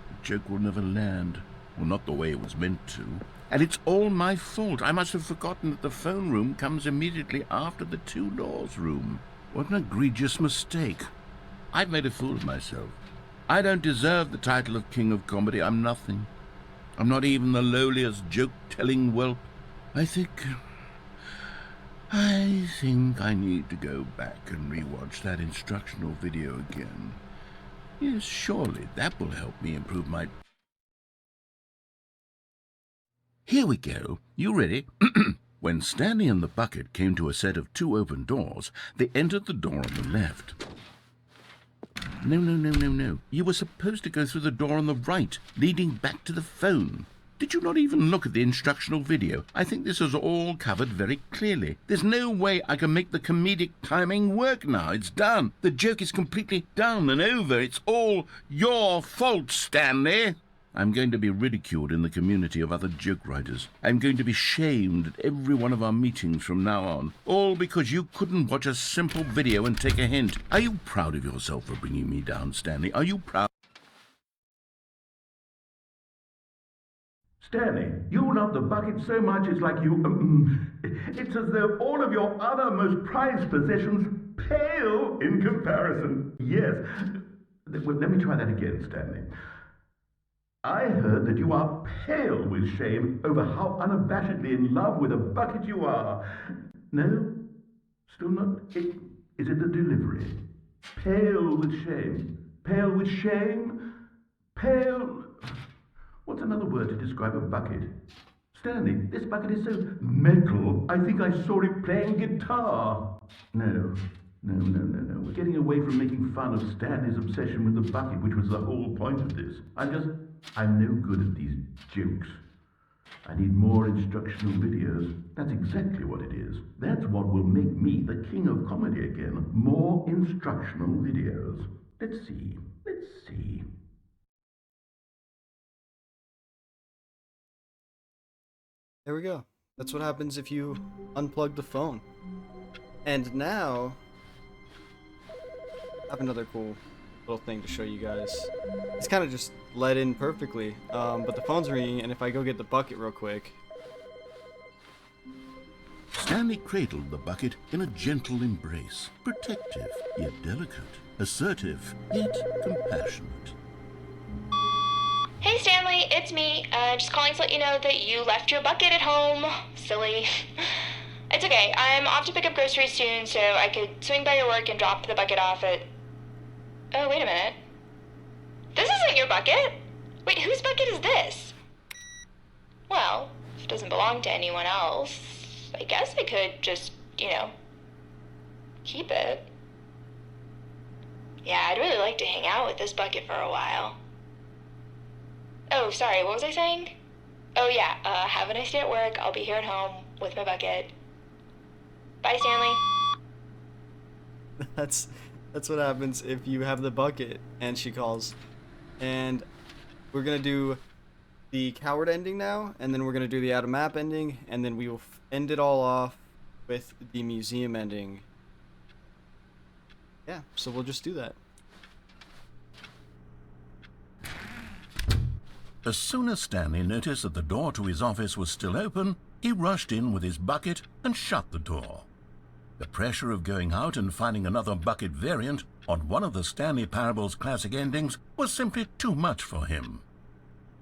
The joke will never land, well, not the way it was meant to. And it's all my fault. I must have forgotten that the phone room comes immediately after the 2 doors room. What an egregious mistake. I've made a fool of myself. I don't deserve the title of King of Comedy. I'm nothing. I'm not even the lowliest joke-telling whelp. I think I need to go back and rewatch that instructional video again. Yes, surely that will help me improve my... Here we go. You ready? When Stanley and the bucket came to a set of 2 open doors, they entered the door on the left. No. You were supposed to go through the door on the right, leading back to the phone. Did you not even look at the instructional video? I think this is all covered very clearly. There's no way I can make the comedic timing work now. It's done. The joke is completely done and over. It's all your fault, Stanley. I'm going to be ridiculed in the community of other joke writers. I'm going to be shamed at every one of our meetings from now on. All because you couldn't watch a simple video and take a hint. Are you proud of yourself for bringing me down, Stanley? Are you proud? Stanley, you love the bucket so much it's like you... it's as though all of your other most prized possessions pale in comparison. Yes. Well, let me try that again, Stanley. I heard that you are pale with shame over how unabashedly in love with a bucket you are. No? Still not? Is it the delivery? Pale with shame. Pale with shame? Pale... What's another word to describe a bucket? Stanley, this bucket is so metal, I think I saw it playing guitar. No. We're getting away from making fun of Stanley's obsession with the bucket, which was the whole point of this. I'm no good at these jokes. I need more instructional videos. That's exactly what it is. That's what will make me the king of comedy again. More instructional videos. Let's see. There we go. That's what happens if you unplug the phone. And now, I have another cool little thing to show you guys. It's kind of just let in perfectly, but the phone's ringing, and if I go get the bucket real quick... Stanley cradled the bucket in a gentle embrace, protective yet delicate, assertive yet compassionate. Hey Stanley, it's me. Just calling to let you know that you left your bucket at home. Silly. It's okay. I'm off to pick up groceries soon, so I could swing by your work and drop the bucket off at... Oh, wait a minute. This isn't your bucket. Wait, whose bucket is this? Well, if it doesn't belong to anyone else, I guess I could just, keep it. Yeah, I'd really like to hang out with this bucket for a while. Oh, sorry, what was I saying? Oh yeah, have a nice day at work. I'll be here at home with my bucket. Bye, Stanley. That's That's what happens if you have the bucket and she calls. And we're gonna do the coward ending now, and then we're gonna do the out of map ending, and then we will end it all off with the museum ending. Yeah, so we'll just do that. As soon as Stanley noticed that the door to his office was still open, he rushed in with his bucket and shut the door. The pressure of going out and finding another bucket variant on one of the Stanley Parable's classic endings was simply too much for him.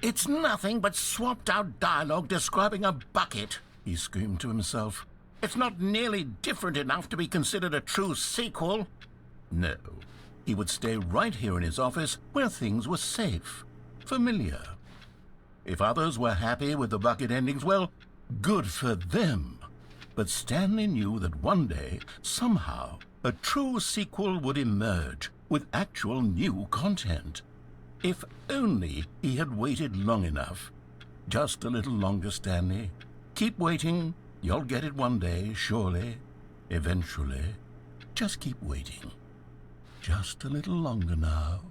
"It's nothing but swapped-out dialogue describing a bucket," he screamed to himself. "It's not nearly different enough to be considered a true sequel." No, he would stay right here in his office where things were safe, familiar. If others were happy with the bucket endings, well, good for them. But Stanley knew that one day, somehow, a true sequel would emerge with actual new content. If only he had waited long enough. Just a little longer, Stanley. Keep waiting. You'll get it one day, surely. Eventually. Just keep waiting. Just a little longer now.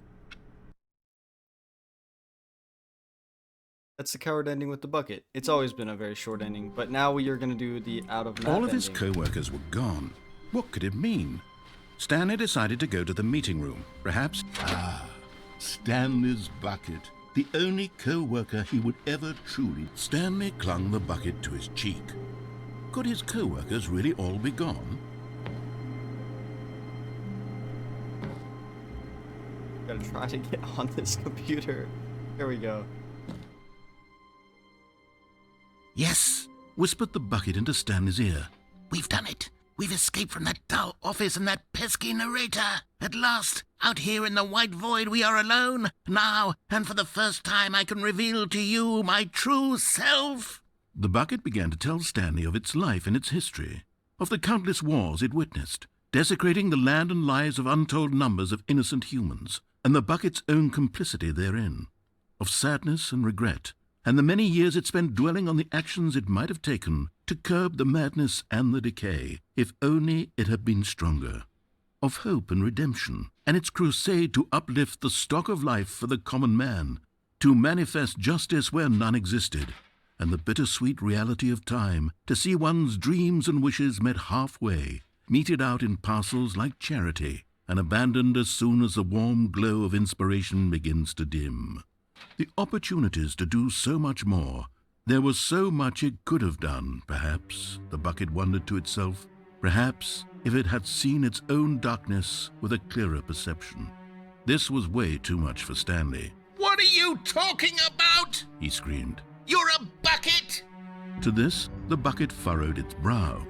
That's the coward ending with the bucket. It's always been a very short ending, but now we are going to do the out of map All of his ending. co-workers were gone. What could it mean? Stanley decided to go to the meeting room. Perhaps... Stanley's bucket. The only co-worker he would ever truly... Stanley clung the bucket to his cheek. Could his co-workers really all be gone? Gotta try to get on this computer. There we go. Yes, whispered the bucket into Stanley's ear. "We've done it. We've escaped from that dull office and that pesky narrator. At last, out here in the white void, we are alone. Now, and for the first time, I can reveal to you my true self." The bucket began to tell Stanley of its life and its history, of the countless wars it witnessed, desecrating the land and lives of untold numbers of innocent humans, and the bucket's own complicity therein, of sadness and regret, and the many years it spent dwelling on the actions it might have taken to curb the madness and the decay, if only it had been stronger, of hope and redemption, and its crusade to uplift the stock of life for the common man, to manifest justice where none existed, and the bittersweet reality of time, to see one's dreams and wishes met halfway, meted out in parcels like charity, and abandoned as soon as the warm glow of inspiration begins to dim. The opportunities to do so much more. There was so much it could have done, perhaps, the bucket wondered to itself. Perhaps, if it had seen its own darkness with a clearer perception. This was way too much for Stanley. What are you talking about? He screamed. You're a bucket! To this, the bucket furrowed its brow.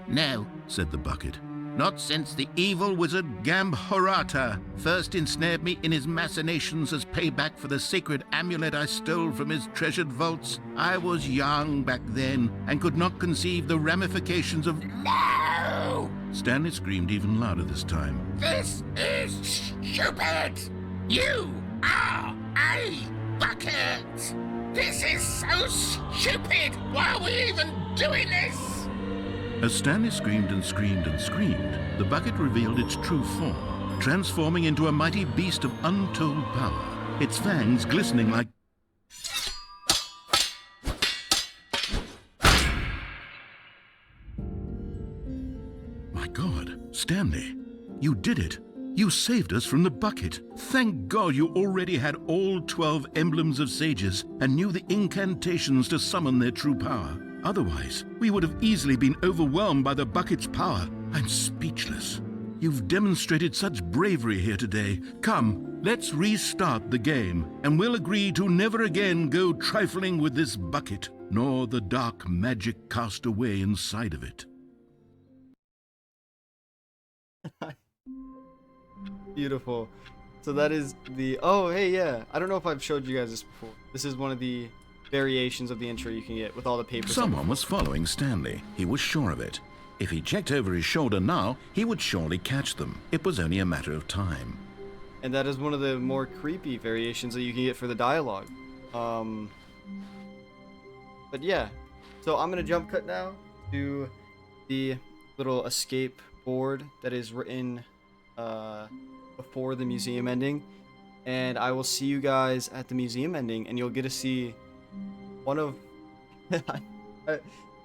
"No," said the bucket. "Not since the evil wizard Gambhorata first ensnared me in his machinations as payback for the sacred amulet I stole from his treasured vaults. I was young back then and could not conceive the ramifications of..." No! Stanley screamed even louder this time. This is stupid! You are a bucket! This is so stupid! Why are we even doing this? As Stanley screamed and screamed and screamed, the bucket revealed its true form, transforming into a mighty beast of untold power, its fangs glistening like... My God, Stanley, you did it. You saved us from the bucket. Thank God you already had all 12 emblems of sages and knew the incantations to summon their true power. Otherwise, we would have easily been overwhelmed by the bucket's power. I'm speechless. You've demonstrated such bravery here today. Come, let's restart the game, and we'll agree to never again go trifling with this bucket, nor the dark magic cast away inside of it. Beautiful. So that is the... Oh, hey, yeah. I don't know if I've showed you guys this before. This is one of the variations of the intro you can get with all the papers. Someone was following Stanley. He was sure of it. If he checked over his shoulder now, he would surely catch them. It was only a matter of time. And that is one of the more creepy variations that you can get for the dialogue. But yeah. So I'm going to jump cut now to the little escape board that is written before the museum ending, and I will see you guys at the museum ending, and you'll get to see one of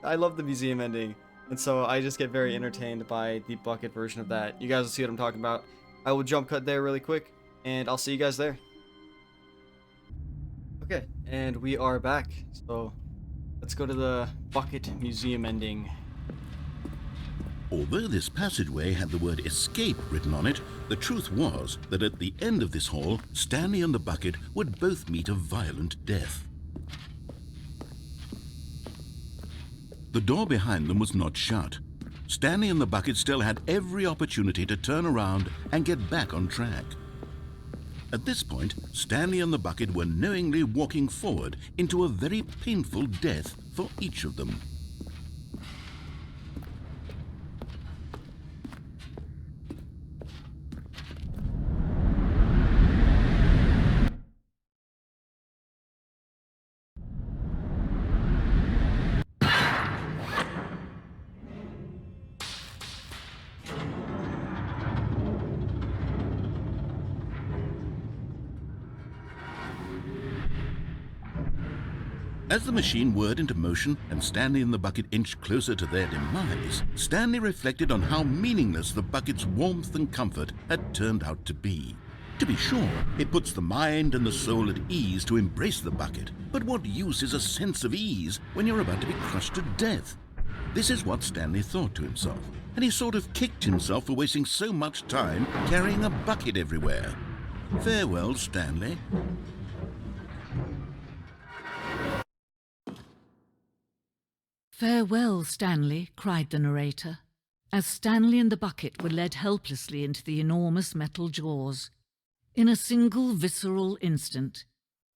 I love the museum ending, and so I just get very entertained by the bucket version of that. You guys will see what I'm talking about. I will jump cut there really quick, and I'll see you guys there. Okay, and we are back. So let's go to the bucket museum ending. Although this passageway had the word escape written on it, the truth was that at the end of this hall, Stanley and the bucket would both meet a violent death. The door behind them was not shut. Stanley and the bucket still had every opportunity to turn around and get back on track. At this point, Stanley and the bucket were knowingly walking forward into a very painful death for each of them. As the machine whirred into motion and Stanley and the bucket inched closer to their demise, Stanley reflected on how meaningless the bucket's warmth and comfort had turned out to be. To be sure, it puts the mind and the soul at ease to embrace the bucket, but what use is a sense of ease when you're about to be crushed to death? This is what Stanley thought to himself, and he sort of kicked himself for wasting so much time carrying a bucket everywhere. Farewell, Stanley. "Farewell, Stanley," cried the narrator, as Stanley and the bucket were led helplessly into the enormous metal jaws. In a single visceral instant,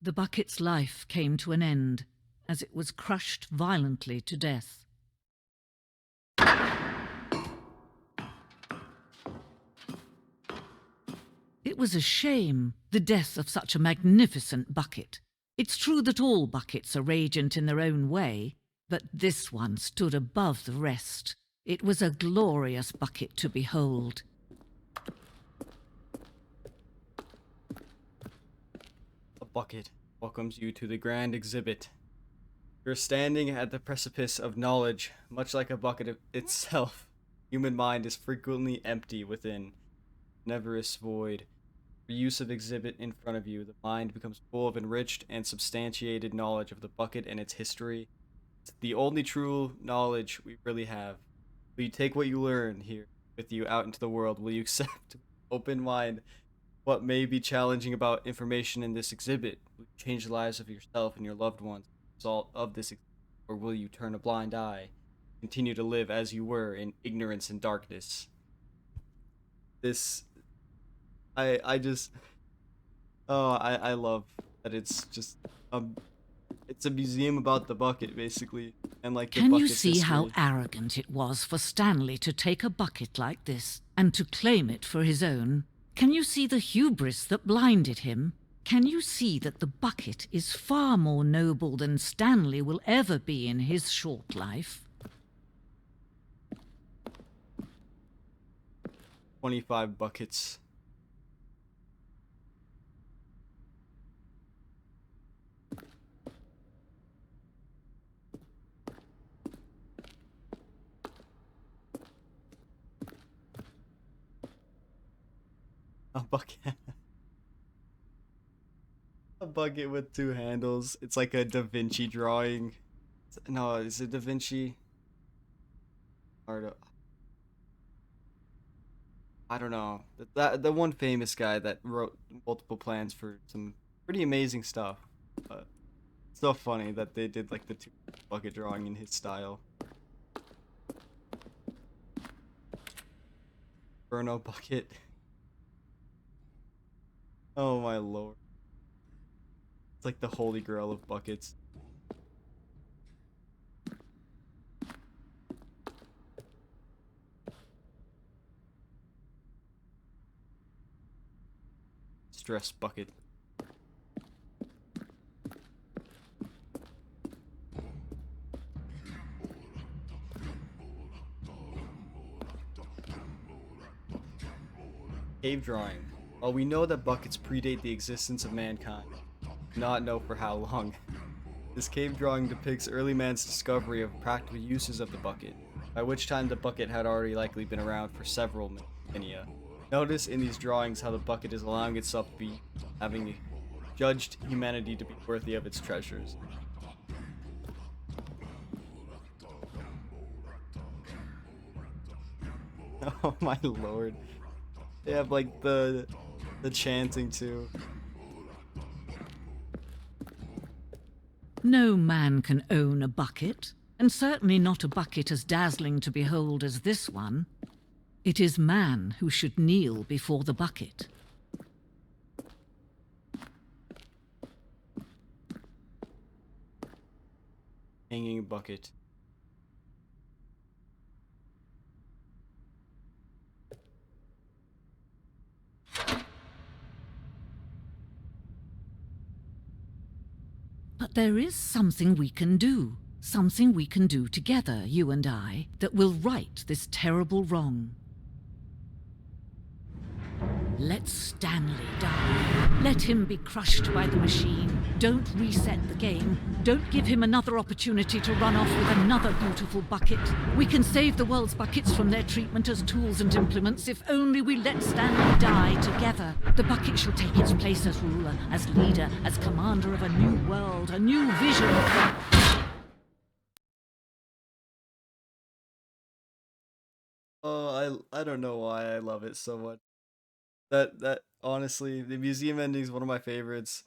the bucket's life came to an end as it was crushed violently to death. It was a shame, the death of such a magnificent bucket. It's true that all buckets are radiant in their own way, but this one stood above the rest. It was a glorious bucket to behold. A bucket welcomes you to the grand exhibit. You're standing at the precipice of knowledge, much like a bucket itself. Human mind is frequently empty within, never is void. For use of exhibit in front of you, the mind becomes full of enriched and substantiated knowledge of the bucket and its history. It's the only true knowledge we really have. Will you take what you learn here with you out into the world? Will you accept with open mind what may be challenging about information in this exhibit? Will you change the lives of yourself and your loved ones as a result of this exhibit? Or will you turn a blind eye, continue to live as you were in ignorance and darkness? I love that it's just it's a museum about the bucket, basically, and like the Can you bucket's see history. how arrogant it was for Stanley to take a bucket like this and to claim it for his own? Can you see the hubris that blinded him? Can you see that the bucket is far more noble than Stanley will ever be in his short life? 25 buckets. A bucket. A bucket with two handles. It's like a Da Vinci drawing. No, is it Da Vinci? Or I don't know. The one famous guy that wrote multiple plans for some pretty amazing stuff. But it's so funny that they did like the two bucket drawing in his style. Bruno bucket. Oh my lord. It's like the holy grail of buckets. Stress bucket. Cave drawing. While we know that buckets predate the existence of mankind, we do not know for how long. This cave drawing depicts early man's discovery of practical uses of the bucket, by which time the bucket had already likely been around for several millennia. Notice in these drawings how the bucket is allowing itself to be, having judged humanity to be worthy of its treasures. Oh my lord. They have like the chanting too. No man can own a bucket, and certainly not a bucket as dazzling to behold as this one. It is man who should kneel before the bucket. Hanging bucket. But there is something we can do. Something we can do together, you and I, that will right this terrible wrong. Let Stanley die. Let him be crushed by the machine. Don't reset the game. Don't give him another opportunity to run off with another beautiful bucket. We can save the world's buckets from their treatment as tools and implements if only we let Stanley die together. The bucket shall take its place as ruler, as leader, as commander of a new world, a new vision. Oh, I don't know why I love it so much. That honestly, the museum ending is one of my favorites,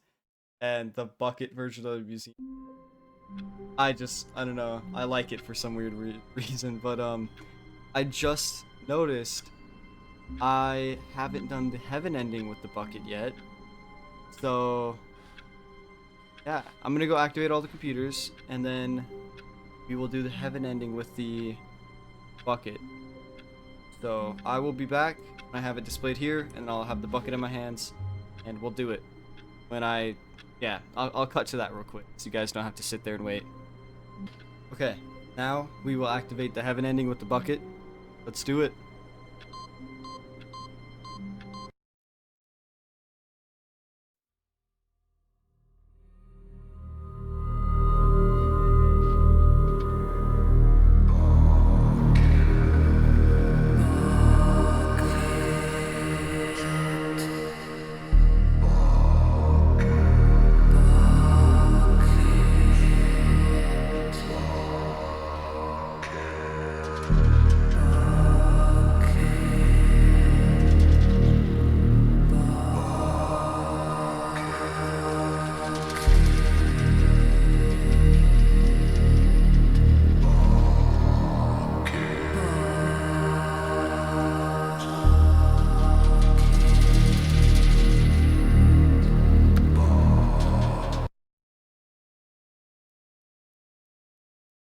and the bucket version of the museum, I don't know, I like it for some weird reason. But I just noticed I haven't done the heaven ending with the bucket yet, so yeah, I'm gonna go activate all the computers, and then we will do the heaven ending with the bucket. So I will be back. I have it displayed here, and I'll have the bucket in my hands, and we'll do it. When I'll cut to that real quick, so you guys don't have to sit there and wait. Okay, now we will activate the heaven ending with the bucket. Let's do it.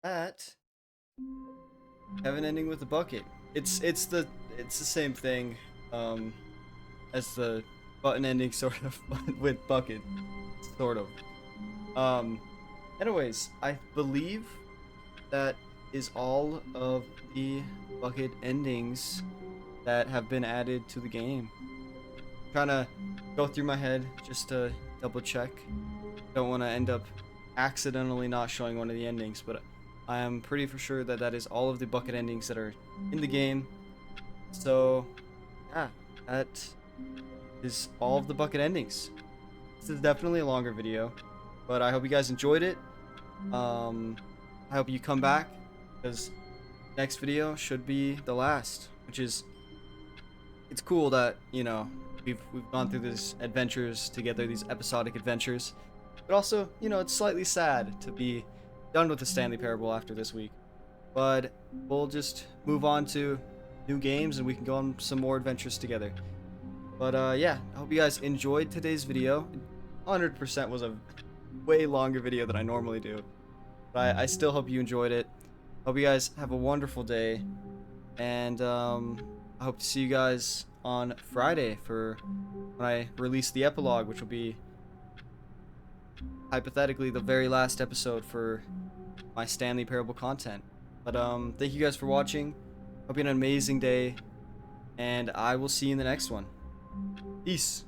That heaven ending with the bucket. It's the same thing as the button ending, sort of, but with bucket, sort of. Anyways, I believe that is all of the bucket endings that have been added to the game. I'm trying to go through my head just to double check. Don't want to end up accidentally not showing one of the endings, but I am pretty for sure that that is all of the bucket endings that are in the game. So yeah, that is all of the bucket endings. This is definitely a longer video, but I hope you guys enjoyed it. I hope you come back, because next video should be the last, which is, it's cool that, you know, we've gone through these adventures together, these episodic adventures, but also, you know, it's slightly sad to be done with the Stanley Parable after this week. But we'll just move on to new games, and we can go on some more adventures together. But yeah, I hope you guys enjoyed today's video. 100% was a way longer video than I normally do, but I still hope you enjoyed it. Hope you guys have a wonderful day, and I hope to see you guys on Friday for when I release the epilogue, which will be hypothetically the very last episode for my Stanley Parable content. But thank you guys for watching. Hope you had an amazing day, and I will see you in the next one. Peace.